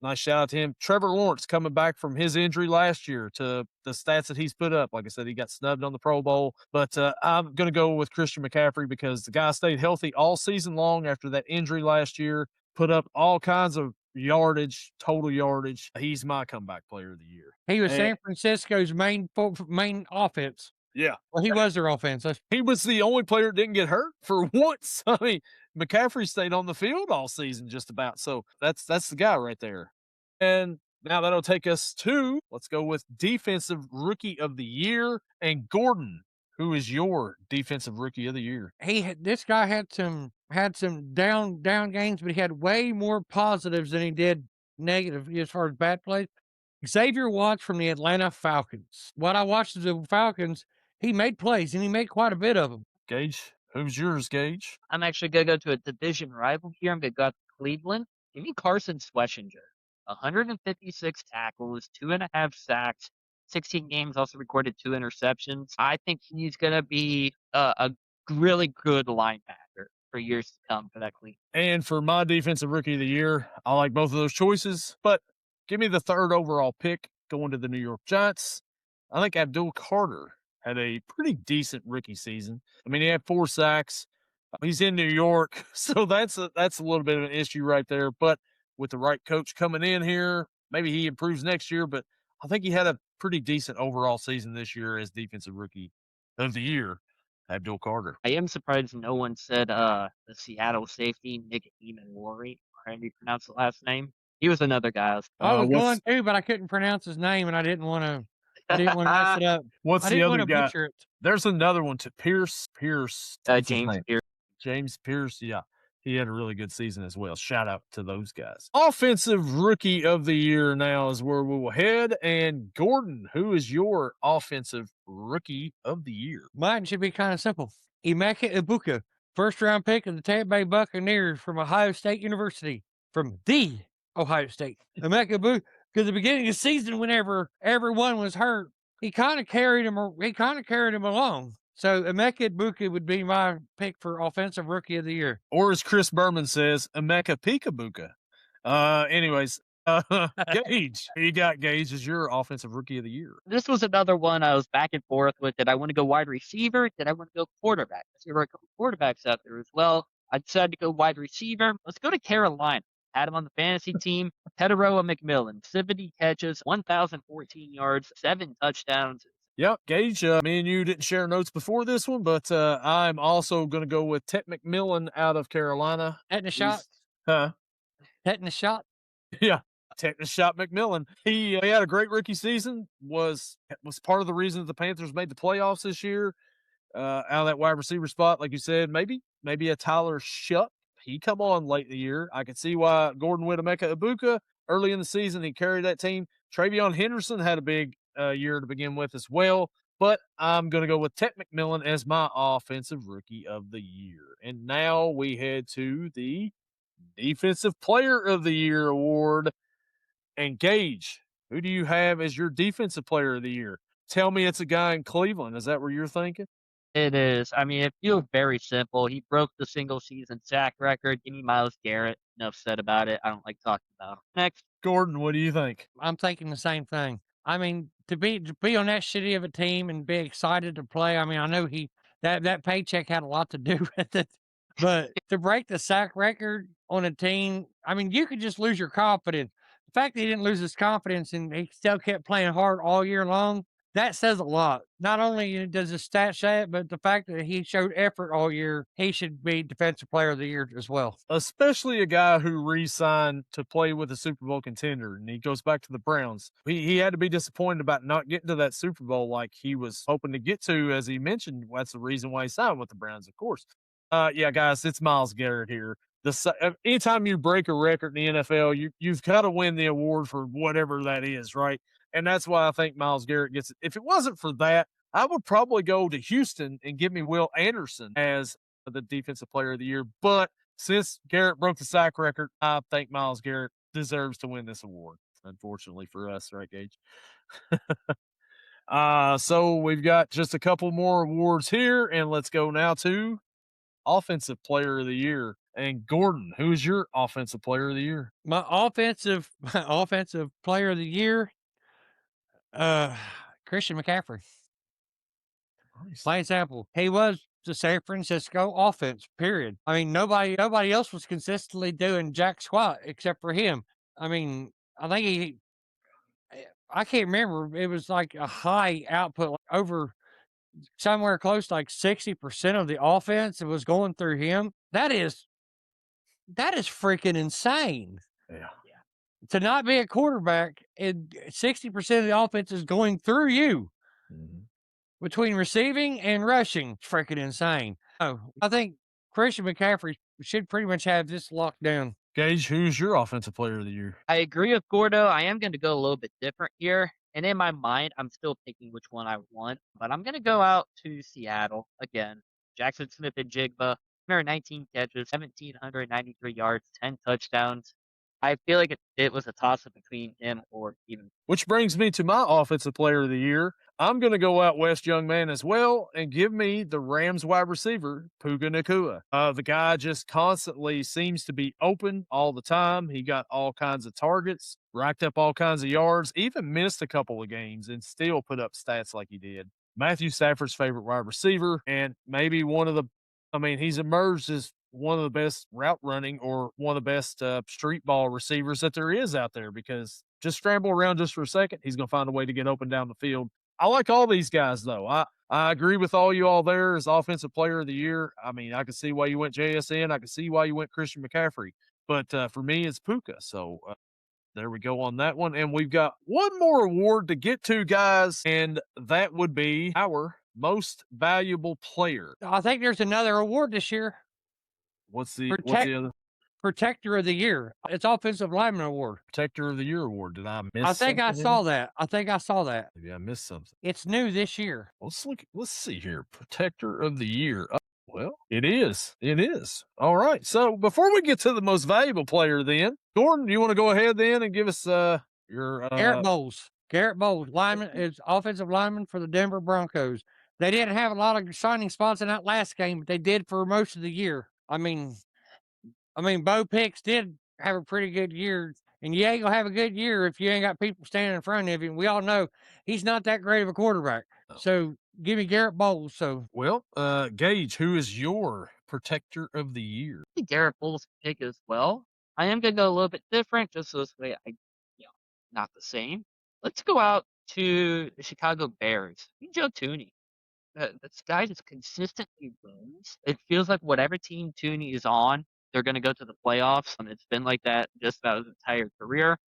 Nice shout out to him. Trevor Lawrence coming back from his injury last year to the stats that he's put up. Like I said, he got snubbed on the Pro Bowl. But I'm going to go with Christian McCaffrey because the guy stayed healthy all season long after that injury last year. Put up all kinds of yardage, total yardage. He's my comeback player of the year. He was San Francisco's main offense. Yeah. Well, he was their offense. He was the only player that didn't get hurt for once. I mean, McCaffrey stayed on the field all season just about. So that's the guy right there. And now that'll take us to, let's go with defensive rookie of the year. And Gordon, who is your defensive rookie of the year? This guy had some down games, but he had way more positives than he did negative as far as bad plays. Xavier Watts from the Atlanta Falcons. What I watched of the Falcons, he made plays, and he made quite a bit of them. Gage, who's yours, Gage? I'm actually going to go to a division rival here. I'm going to go to Cleveland. Give me Carson Schwarzenegger. 156 tackles, 2.5 sacks, 16 games, also recorded 2 interceptions. I think he's going to be a really good linebacker for years to come for that Cleveland. And for my defensive rookie of the year, I like both of those choices, but give me the 3rd overall pick going to the New York Giants. I think Abdul Carter had a pretty decent rookie season. I mean, he had 4 sacks. He's in New York, so that's a little bit of an issue right there. But with the right coach coming in here, maybe he improves next year. But I think he had a pretty decent overall season this year as defensive rookie of the year, Abdul Carter. I am surprised no one said the Seattle safety, Nick Eamon-Worry, or how do you pronounce the last name? He was another guy. I was going to, but I couldn't pronounce his name, and I didn't want to mess it up. What's the other guy? Butcher it. There's another one to Pierce. James Pierce. James Pierce, yeah. He had a really good season as well. Shout out to those guys. Offensive rookie of the year now is where we will head. And Gordon, who is your offensive rookie of the year? Mine should be kind of simple. Emeka Ibuka. first-round pick of the Tampa Bay Buccaneers from Ohio State University, from the Ohio State. Emeka Egbuka, because at the beginning of the season, whenever everyone was hurt, he kind of carried him along. So Emeka Egbuka would be my pick for Offensive Rookie of the Year. Or as Chris Berman says, Emeka Peekabuka. Anyways, Gage, who you got, Gage, as your Offensive Rookie of the Year? This was another one I was back and forth with. Did I want to go wide receiver? Did I want to go quarterback? There were a couple quarterbacks out there as well. I decided to go wide receiver. Let's go to Carolina. Had him on the fantasy team. Hetero McMillan, 70 catches, 1,014 yards, 7 touchdowns. Yep, Gage, me and you didn't share notes before this one, but I'm also going to go with Tet McMillan out of Carolina. Tetanus shot? Huh? Tetanus shot? Yeah, tetanus shot McMillan. He had a great rookie season, was part of the reason that the Panthers made the playoffs this year. Out of that wide receiver spot, like you said, maybe a Tyler Shupp. He come on late in the year. I could see why Gordon went Emeka Egbuka early in the season. He carried that team. Travion Henderson had a big year to begin with as well. But I'm going to go with Tet McMillan as my Offensive Rookie of the Year. And now we head to the Defensive Player of the Year award. And Gage, who do you have as your Defensive Player of the Year? Tell me it's a guy in Cleveland. Is that what you're thinking? It is. I mean, it feels very simple. He broke the single season sack record. Give me Myles Garrett. Enough said about it. I don't like talking about him. Next. Gordon, what do you think? I'm thinking the same thing. I mean, to be on that shitty of a team and be excited to play. I mean, I know that paycheck had a lot to do with it, but to break the sack record on a team, I mean, you could just lose your confidence. The fact that he didn't lose his confidence and he still kept playing hard all year long, that says a lot. Not only does his stats say it, but the fact that he showed effort all year, he should be Defensive Player of the Year as well. Especially a guy who re-signed to play with a Super Bowl contender, and he goes back to the Browns. He had to be disappointed about not getting to that Super Bowl like he was hoping to get to, as he mentioned. That's the reason why he signed with the Browns, of course. Yeah, guys, it's Myles Garrett here. Anytime you break a record in the NFL, you've got to win the award for whatever that is, right? And that's why I think Myles Garrett gets it. If it wasn't for that, I would probably go to Houston and give me Will Anderson as the Defensive Player of the Year. But since Garrett broke the sack record, I think Myles Garrett deserves to win this award, unfortunately for us, right, Gage? So we've got just a couple more awards here, and let's go now to Offensive Player of the Year. And Gordon, who's your Offensive Player of the Year? My offensive Player of the Year, Christian McCaffrey. Nice. Plain simple. He was the San Francisco offense, period. I mean, nobody else was consistently doing jack squat except for him. I mean, I think I can't remember. It was like a high output, like over somewhere close to like 60% of the offense. It was going through him. That is freaking insane. Yeah. To not be a quarterback and 60% of the offense is going through you. Mm-hmm. Between receiving and rushing, it's freaking insane. Oh, I think Christian McCaffrey should pretty much have this locked down. Gage, who's your Offensive Player of the Year? I agree with Gordo. I am going to go a little bit different here. And in my mind, I'm still picking which one I want. But I'm going to go out to Seattle again. Jackson Smith and Jigba, 119 catches, 1,793 yards, 10 touchdowns. I feel like it was a toss-up between him or even. Which brings me to my Offensive Player of the Year. I'm going to go out West, young man, as well, and give me the Rams wide receiver, Puka Nacua. The guy just constantly seems to be open all the time. He got all kinds of targets, racked up all kinds of yards, even missed a couple of games and still put up stats like he did. Matthew Stafford's favorite wide receiver, and maybe he's emerged as one of the best route running or one of the best street ball receivers that there is out there, because just scramble around just for a second, he's going to find a way to get open down the field. I like all these guys, though. I agree with all you all there as Offensive Player of the Year. I mean, I can see why you went JSN. I can see why you went Christian McCaffrey. But for me, it's Puka. So there we go on that one. And we've got one more award to get to, guys, and that would be our Most Valuable Player. I think there's another award this year. What's the other? Protector of the Year. It's Offensive Lineman Award. Protector of the Year award. Did I miss? I think I saw that. Maybe I missed something. It's new this year. Let's see here. Protector of the Year. Oh, Well, it is. It is. All right. So before we get to the most valuable player, then Gordon, do you want to go ahead then and give us your Garrett Bowles. Garrett Bowles, lineman, is offensive lineman for the Denver Broncos. They didn't have a lot of shining spots in that last game, but they did for most of the year. I mean, Bo Pix did have a pretty good year, and you ain't gonna have a good year if you ain't got people standing in front of you. And we all know he's not that great of a quarterback. So give me Garrett Bowles. So Well, Gage, who is your protector of the year? I think Garrett Bowles pick as well. I am gonna go a little bit different, just so this way not the same. Let's go out to the Chicago Bears. Joe Tooney. This guy just consistently wins. It feels like whatever team Tooney is on, they're going to go to the playoffs, and it's been like that just about his entire career.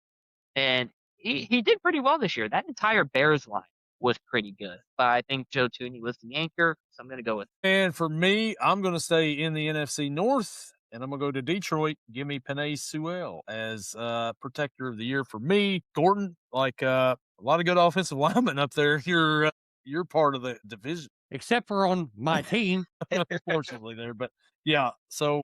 And he did pretty well this year. That entire Bears line was pretty good, but I think Joe Tooney was the anchor, so I'm going to go with. And for me, I'm going to stay in the NFC North, and I'm going to go to Detroit. Give me Penei Sewell as protector of the year for me. Gordon, like a lot of good offensive linemen up there. You're part of the division, except for on my team, unfortunately there. But yeah, so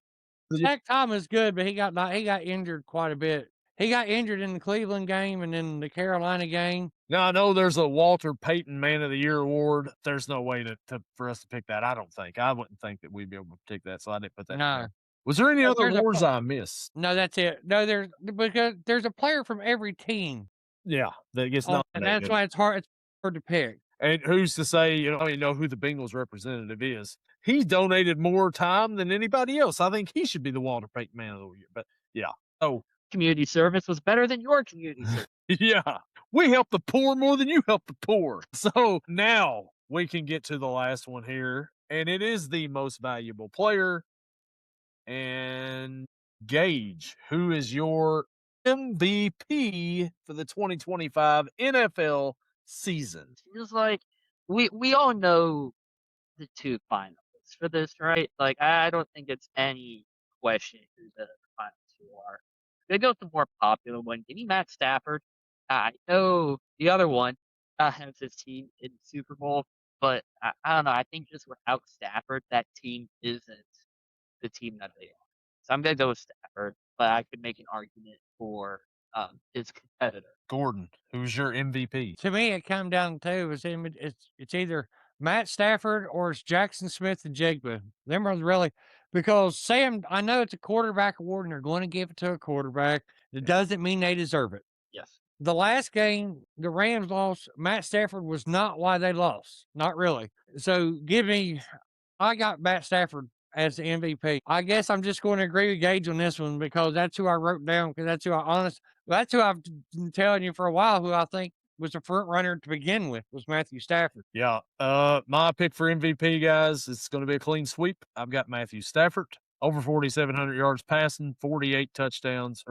Zach Thomas is good, but he got injured quite a bit. He got injured in the Cleveland game and then the Carolina game. Now I know there's a Walter Payton Man of the Year award. There's no way for us to pick that. I don't think. I wouldn't think that we'd be able to pick that, so I didn't put that. No. Was there any other awards I missed? No, that's it. No, because there's a player from every team. Yeah, that gets nominated. And that's why it's hard to pick. And who's to say, I don't even know who the Bengals representative is. He's donated more time than anybody else. I think he should be the Walter Payton Man of the Year. But yeah. Oh, community service was better than your community service. Yeah. We help the poor more than you help the poor. So now we can get to the last one here. And it is the most valuable player. And Gage, who is your MVP for the 2025 NFL season? Feels like we all know the two finalists for this, right? Like I don't think it's any question who the finalists who are. They go with the more popular one. Give me Matt Stafford. I know the other one has his team in the Super Bowl, but I don't know. I think just without Stafford, that team isn't the team that they are. So I'm gonna go with Stafford, but I could make an argument for his competitor. Gordon, who's your MVP? To me, it comes down to it's either Matt Stafford or it's Jackson Smith and Jigba. Them are really, because Sam, I know it's a quarterback award and they're going to give it to a quarterback. It doesn't mean they deserve it. Yes. The last game, the Rams lost. Matt Stafford was not why they lost. Not really. So I got Matt Stafford as the MVP. I guess I'm just going to agree with Gage on this one because that's who I wrote down, because that's who I've been telling you for a while who I think was the front runner to begin with, was Matthew Stafford. Yeah. My pick for MVP, guys, it's going to be a clean sweep. I've got Matthew Stafford. Over 4,700 yards passing, 46 touchdowns,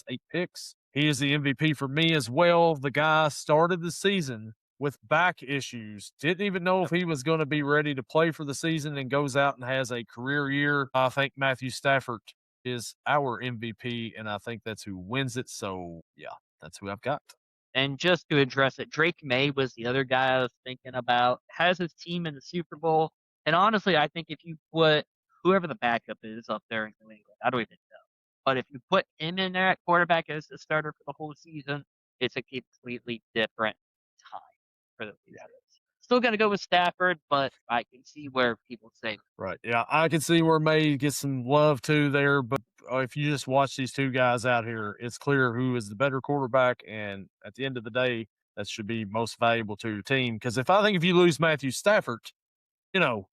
8 picks. He is the MVP for me as well. The guy started the season with back issues. Didn't even know if he was going to be ready to play for the season, and goes out and has a career year. I think Matthew Stafford is our MVP, and I think that's who wins it. So, yeah, that's who I've got. And just to address it, Drake May was the other guy I was thinking about. Has his team in the Super Bowl. And honestly, I think if you put whoever the backup is up there in New England, I don't even know. But if you put him in there at quarterback as the starter for the whole season, it's a completely different time for the Patriots. Still going to go with Stafford, but I can see where people say. Right. Yeah, I can see where May gets some love too there. But if you just watch these two guys out here, it's clear who is the better quarterback. And at the end of the day, that should be most valuable to your team. Because if you lose Matthew Stafford, who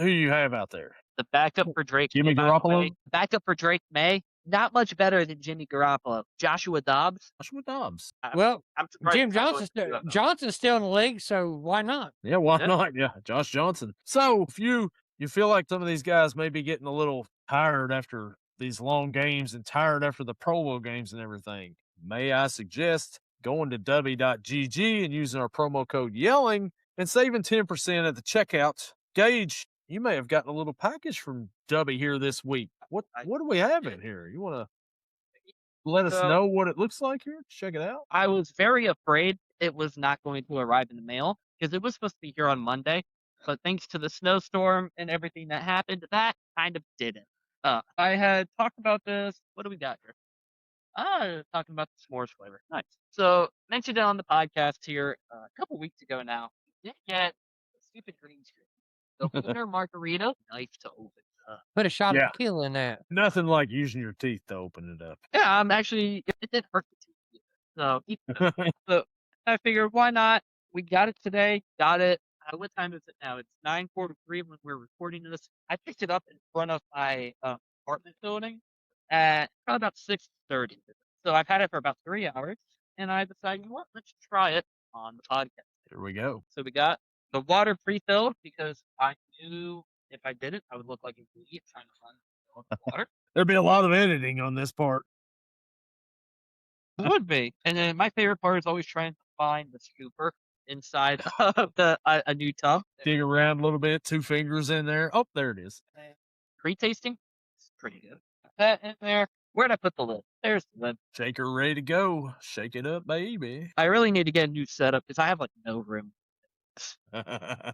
you have out there? The backup for Drake Jimmy Garoppolo? Backup for Drake May. Not much better than Jimmy Garoppolo. Joshua Dobbs. Well, I'm surprised Jim Johnson's still in the league, so why not? Yeah, why not? Yeah, Josh Johnson. So if you feel like some of these guys may be getting a little tired after these long games and tired after the Pro Bowl games and everything, may I suggest going to w.gg and using our promo code YELLING and saving 10% at the checkout. Gage, you may have gotten a little package from Dubby here this week. What do we have in here? You want to let us know what it looks like here? Check it out. I was very afraid it was not going to arrive in the mail because it was supposed to be here on Monday. but thanks to the snowstorm and everything that happened, that kind of didn't. I had talked about this. What do we got here? Talking about the s'mores flavor. Nice. So mentioned it on the podcast here a couple weeks ago now. We did get a stupid green screen. The lunar margarita, nice to open. Put a shot Yeah. of tequila in that. Nothing like using your teeth to open it up. Yeah, I'm actually it didn't hurt the teeth either. So I figured why not? We got it today. Got it. What time is it now? It's 9:43 when we're recording this. I picked it up in front of my apartment building at probably about 6:30. So I've had it for about 3 hours, and I decided, you know what? Let's try it on the podcast. Here we go. So we got the water pre-filled because I knew if I didn't, I would look like an idiot trying to run the water. There'd be a lot of editing on this part. It would be. And then my favorite part is always trying to find the scooper inside of a new tub. Dig around a little bit, 2 fingers in there. Oh, there it is. Pre-tasting, it's pretty good. Put that in there. Where'd I put the lid? There's the lid. Shaker ready to go. Shake it up, baby. I really need to get a new setup because I have like no room. There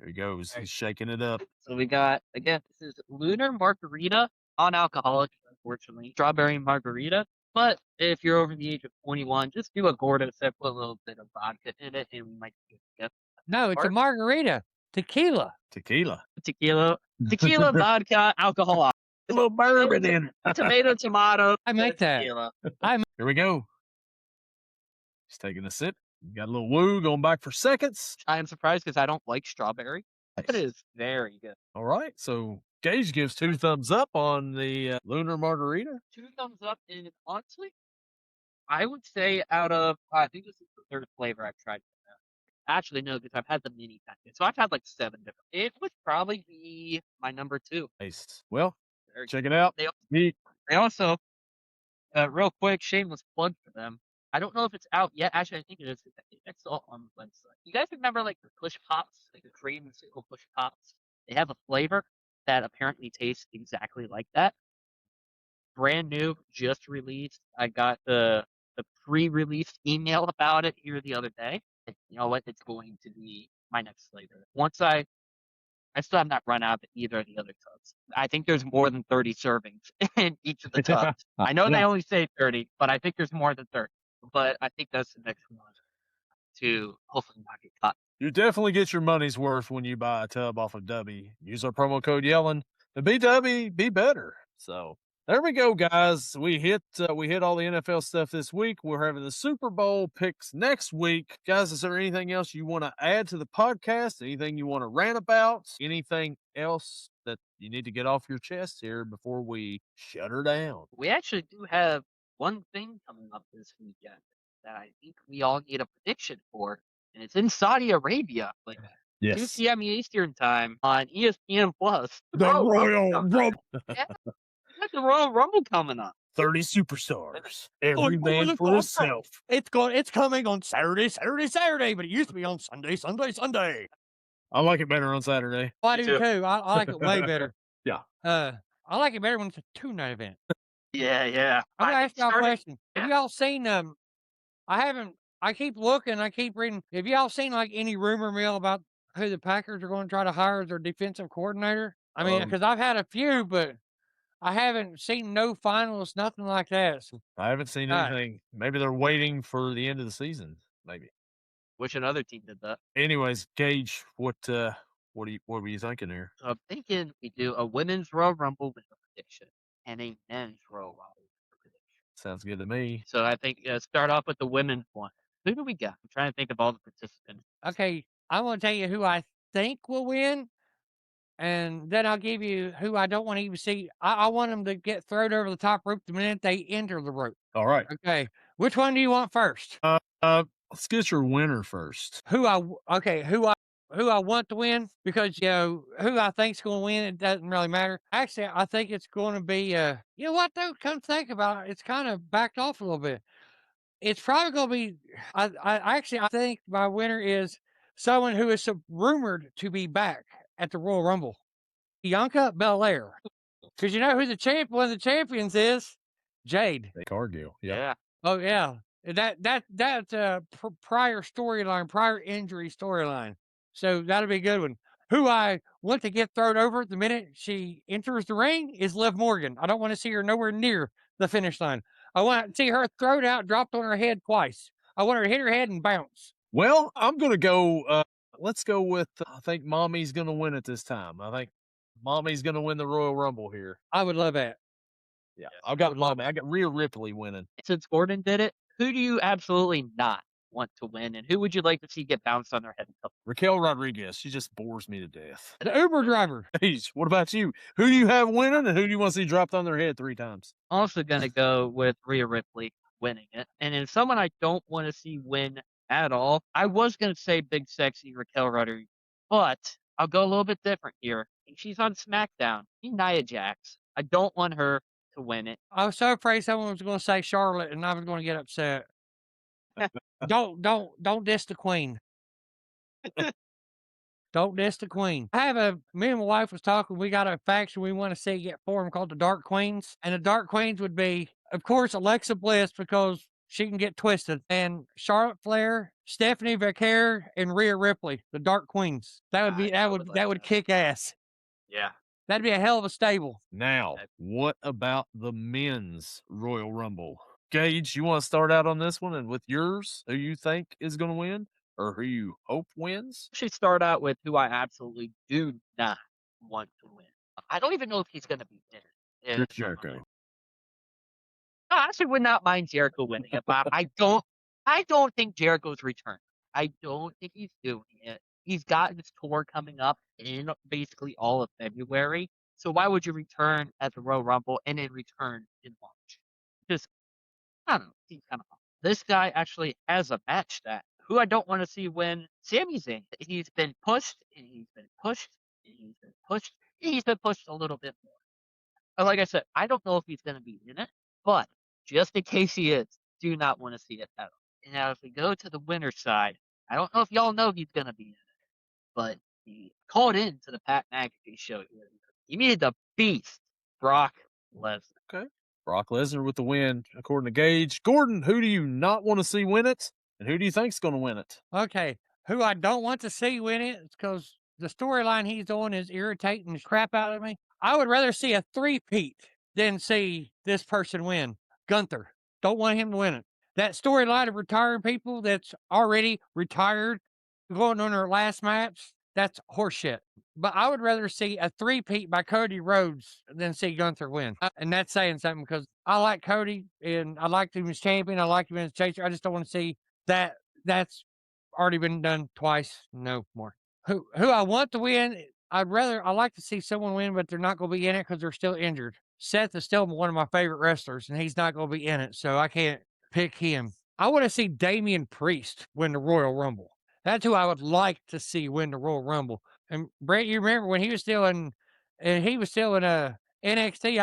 he goes. He's shaking it up. So we got, again, this is lunar margarita, non-alcoholic, unfortunately. Strawberry margarita. But if you're over the age of 21, just do a Gordo set, put a little bit of vodka in it, and we might get No, it's a margarita. Tequila. Tequila. tequila, vodka, alcohol. A little bourbon in it. Tomato. I make that. Tequila. Here we go. He's taking a sip. Got a little woo going back for seconds. I am surprised because I don't like strawberry. It is very good. All right. So Gage gives 2 thumbs up on the lunar margarita. 2 thumbs up, and honestly, I would say out of, I think this is the 3rd flavor I've tried. Actually, no, because I've had the mini packet. So I've had like 7 different. It would probably be my number 2. Nice. Well, Very check it out. They- Neat. They also, real quick, shameless plug for them. I don't know if it's out yet. Actually, I think it is. I think it's all on the website. You guys remember like the push pops, like the cream and single push pops? They have a flavor that apparently tastes exactly like that. Brand new, just released. I got the pre-released email about it here the other day. And you know what? It's going to be my next flavor. Once I still have not run out of either of the other tubs. I think there's more than 30 servings in each of the tubs. I know they only say 30, but I think there's more than 30. But I think that's the next one to hopefully not get caught. You definitely get your money's worth when you buy a tub off of Dubby. Use our promo code Yellen to be Dubby, be better. So there we go, guys. We hit all the NFL stuff this week. We're having the Super Bowl picks next week. Guys, is there anything else you want to add to the podcast? Anything you want to rant about? Anything else that you need to get off your chest here before we shut her down? We actually do have one thing coming up this weekend that I think we all need a prediction for, and it's in Saudi Arabia, like 2 p.m. Eastern time on ESPN Plus. The Royal Rumble. Yeah, like the Royal Rumble coming up. 30 superstars. Every man for himself. It's coming on Saturday, but it used to be on Sunday. I like it better on Saturday. Oh, I do too. I like it way better. Yeah. I like it better when it's a 2-night event. Yeah. I'm gonna ask y'all a question. Have y'all seen I keep looking, I keep reading. Have y'all seen like any rumor mill about who the Packers are going to try to hire as their defensive coordinator? I mean, because I've had a few, but I haven't seen no finalists, nothing like that. So, I haven't seen anything. Maybe they're waiting for the end of the season. Maybe. Wish another team did that. Anyways, Gage, what were you thinking there? So I'm thinking we do a women's Royal Rumble with a prediction and a men's Royal Rumble with a prediction. Sounds good to me. So I think start off with the women's one. Who do we got? I'm trying to think of all the participants. okay, I want to tell you who I think will win, and then I'll give you who I don't want to even see. I want them to get thrown over the top rope the minute they enter the rope. All right. Okay, which one do you want first? Let's get your winner first. Who I want to win, because who I think's going to win, it doesn't really matter. Actually, I think it's going to be you know what though? Come think about it, it's kind of backed off a little bit. It's probably going to be. I think my winner is someone who is rumored to be back at the Royal Rumble, Bianca Belair, because you know who one of the champions is, Jade Cargill. Yeah. Oh yeah, that's prior storyline, prior injury storyline. So that'll be a good one. Who I want to get thrown over the minute she enters the ring is Liv Morgan. I don't want to see her nowhere near the finish line. I want to see her thrown out, dropped on her head twice. I want her to hit her head and bounce. Well, I'm going to go. Let's go with. I think Mommy's going to win it this time. I think Mommy's going to win the Royal Rumble here. I would love that. Yeah, I've got Mommy. I got Rhea Ripley winning. Since Gordon did it, who do you absolutely not want to win, and who would you like to see get bounced on their head? Raquel Rodriguez. She just bores me to death. The Uber driver. Hey, what about you? Who do you have winning, and who do you want to see dropped on their head 3 times? Also gonna go with Rhea Ripley winning it, and then someone I don't want to see win at all. I was gonna say Big Sexy Raquel Rodriguez, but I'll go a little bit different here. She's on SmackDown. Nia Jax. I don't want her to win it. I was so afraid someone was going to say Charlotte, and I was going to get upset. Don't diss the queen. Don't diss the queen. Me and my wife was talking. We got a faction we want to see get formed called the Dark Queens, and the Dark Queens would be, of course, Alexa Bliss because she can get twisted, and Charlotte Flair, Stephanie Vaquer, and Rhea Ripley, the Dark Queens. That would kick ass. Yeah. That'd be a hell of a stable. Now, what about the men's Royal Rumble? Gage, you want to start out on this one and with yours, who you think is going to win or who you hope wins? Should start out with who I absolutely do not want to win. I don't even know if he's gonna be in it. Chris Jericho. I actually would not mind Jericho winning it, but I don't think Jericho's return. I don't think he's doing it. He's got his tour coming up in basically all of February. So why would you return at the Royal Rumble and then return in March? Just, I don't know. Seems kind of odd. This guy actually has a match that who I don't want to see win, Sami Zayn. He's been pushed and he's been pushed and he's been pushed and he's been pushed a little bit more. But like I said, I don't know if he's going to be in it, but just in case he is, do not want to see it at all. And now if we go to the winner's side, I don't know if y'all know he's going to be in it, but he called in to the Pat McAfee show. He needed the beast, Brock Lesnar. Okay. Brock Lesnar with the win, according to Gage. Gordon, who do you not want to see win it? And who do you think's going to win it? Okay. Who I don't want to see win it is because the storyline he's on is irritating the crap out of me. I would rather see a three-peat than see this person win. Gunther. Don't want him to win it. That storyline of retiring people that's already retired, going on their last match, that's horseshit. But I would rather see a three-peat by Cody Rhodes than see Gunther win. And that's saying something because I like Cody and I liked him as champion. I liked him as chaser. I just don't want to see that. That's already been done twice. No more. Who I want to win, I like to see someone win, but they're not going to be in it because they're still injured. Seth is still one of my favorite wrestlers, and he's not going to be in it, so I can't pick him. I want to see Damian Priest win the Royal Rumble. That's who I would like to see win the Royal Rumble. And Brett, you remember when he was still in NXT?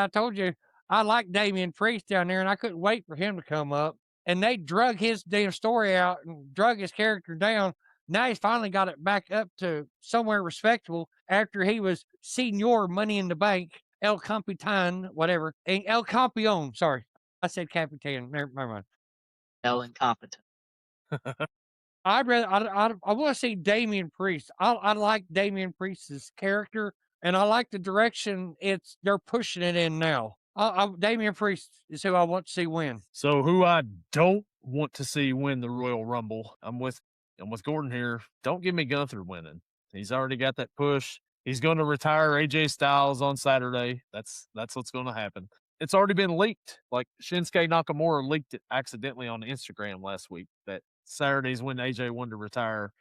I told you I liked Damian Priest down there, and I couldn't wait for him to come up. And they drug his damn story out and drug his character down. Now he's finally got it back up to somewhere respectable after he was Senior Money in the Bank, El Capitan, whatever. And El Campeon, sorry. I said Capitan. Never mind. El Incompetent. I want to see Damian Priest. I like Damian Priest's character, and I like the direction they're pushing it in now. Damian Priest is who I want to see win. So who I don't want to see win the Royal Rumble, I'm with Gordon here. Don't give me Gunther winning. He's already got that push. He's going to retire AJ Styles on Saturday. That's what's going to happen. It's already been leaked. Like Shinsuke Nakamura leaked it accidentally on Instagram last week that Saturday's when AJ wanted to retire.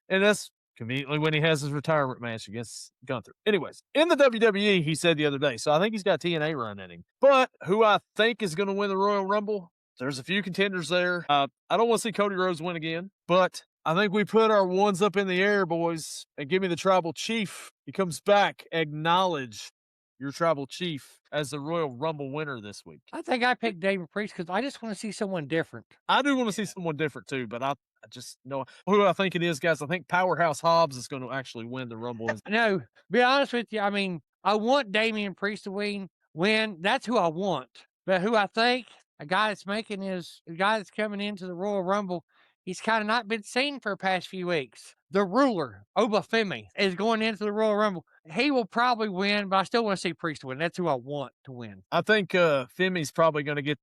And that's conveniently when he has his retirement match against Gunther. Anyways, in the WWE, he said the other day, so I think he's got TNA run in him. But who I think is going to win the Royal Rumble, there's a few contenders there. I don't want to see Cody Rhodes win again, but I think we put our ones up in the air, boys, and give me the tribal chief. He comes back, acknowledge your tribal chief as the Royal Rumble winner this week. I think I picked Damian Priest because I just want to see someone different. I do want to see someone different too, but I just know who I think it is, guys. I think Powerhouse Hobbs is going to actually win the Rumble. No, be honest with you. I mean, I want Damian Priest to win. That's who I want. But who I think, the guy that's coming into the Royal Rumble he's kind of not been seen for the past few weeks. The ruler, Obafemi, is going into the Royal Rumble. He will probably win, but I still want to see Priest win. That's who I want to win. I think Femi's probably going to get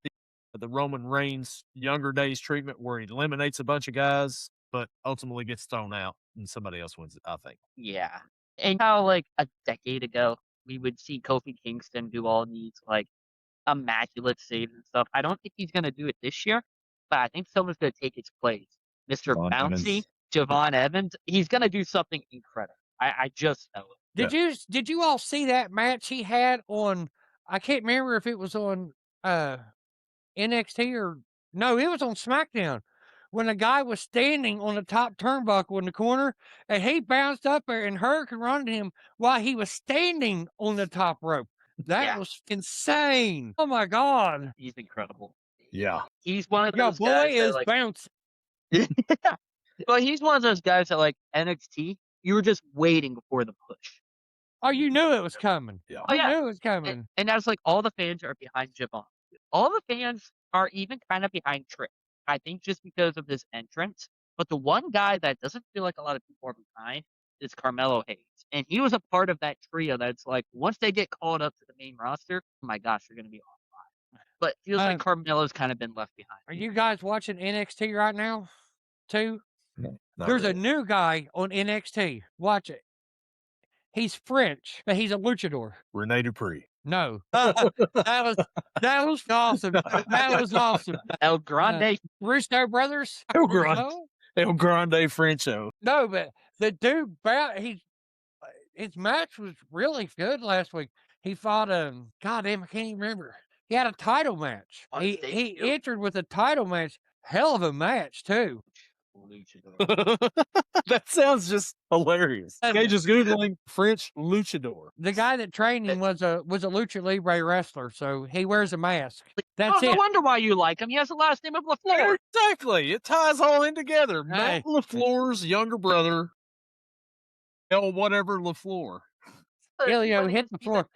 the Roman Reigns younger days treatment where he eliminates a bunch of guys, but ultimately gets thrown out and somebody else wins it, I think. Yeah. And how, like, a decade ago, we would see Kofi Kingston do all these, like, immaculate saves and stuff. I don't think he's going to do it this year, but I think someone's going to take his place. Mr. Javon Bouncy, Evans. Javon Evans, he's going to do something incredible. I just know it. Did you all see that match he had on, I can't remember if it was on NXT or no, it was on SmackDown, when the guy was standing on the top turnbuckle in the corner and he bounced up there and hurricane run him while he was standing on the top rope. That Yeah. was insane. Oh my God. He's incredible. Yeah. He's one of Your those boy guys is that, like, bouncing. well, he's one of those guys that, like, NXT, you were just waiting for the push. Oh, you knew it was coming. Yeah. Oh, You yeah. knew it was coming. And that's like all the fans are behind Javon. All the fans are even kind of behind Trick. I think just because of his entrance. But the one guy that doesn't feel like a lot of people are behind is Carmelo Hayes. And he was a part of that trio that's like, once they get called up to the main roster, oh my gosh, they're going to be on fire. But it feels like Carmelo's kind of been left behind. Are you guys watching NXT right now, too? Not There's really. a new guy on NXT. Watch it. He's French, but he's a luchador. Rene Dupree. No. that was awesome. That was awesome. El Grande. Russo Brothers. El Grande. Russo? El Grande Frencho. No, but the dude, his match was really good last week. He fought God damn, I can't even remember. He had a title match. On He stage, too. entered with a title match. Hell of a match too. Luchador. That sounds just hilarious. Okay, just Googling French luchador. The guy that trained him was a Lucha Libre wrestler, so he wears a mask. That's Oh, no it. wonder why you like him. He has the last name of LaFleur. Exactly. It ties all in together. Hey. Matt LaFleur's younger brother. El whatever LaFleur. Elio Funny hit to the see floor.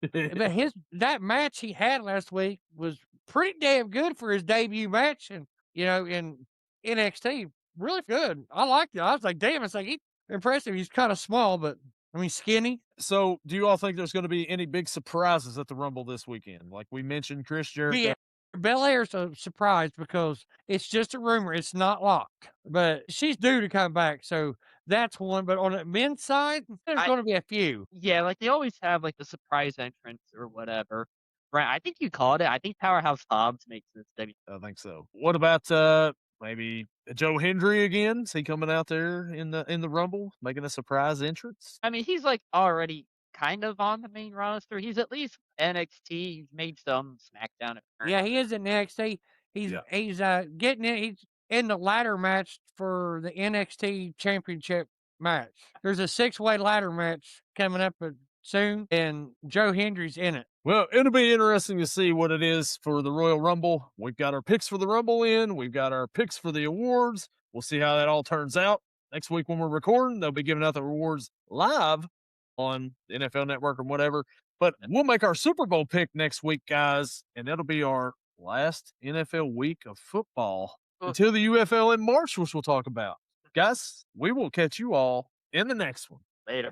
that name. But that match he had last week was pretty damn good for his debut match, and in NXT, really good. I liked it. I was like, damn, it's like he's impressive. He's kind of small, but I mean skinny. So, do you all think there's going to be any big surprises at the Rumble this weekend? Like we mentioned, Chris Jericho. Yeah, Belair's a surprise because it's just a rumor. It's not locked, but she's due to come back, so that's one. But on the men's side, there's going to be a few. Yeah, like they always have like the surprise entrance or whatever. Right. I think you called it. I think Powerhouse Hobbs makes this debut. I think so. What about maybe Joe Hendry again? Is he coming out there in the Rumble, making a surprise entrance? I mean, he's like already kind of on the main roster. He's at least NXT. He's made some SmackDown appearances. Yeah, he is in NXT. He's getting in. He's in the ladder match for the NXT Championship match. There's a 6-way ladder match coming up soon, and Joe Hendry's in it. Well, it'll be interesting to see what it is for the Royal Rumble. We've got our picks for the Rumble in. We've got our picks for the awards. We'll see how that all turns out. Next week when we're recording, they'll be giving out the awards live on the NFL Network or whatever. But we'll make our Super Bowl pick next week, guys, and that'll be our last NFL week of football until the UFL in March, which we'll talk about. Guys, we will catch you all in the next one. Later.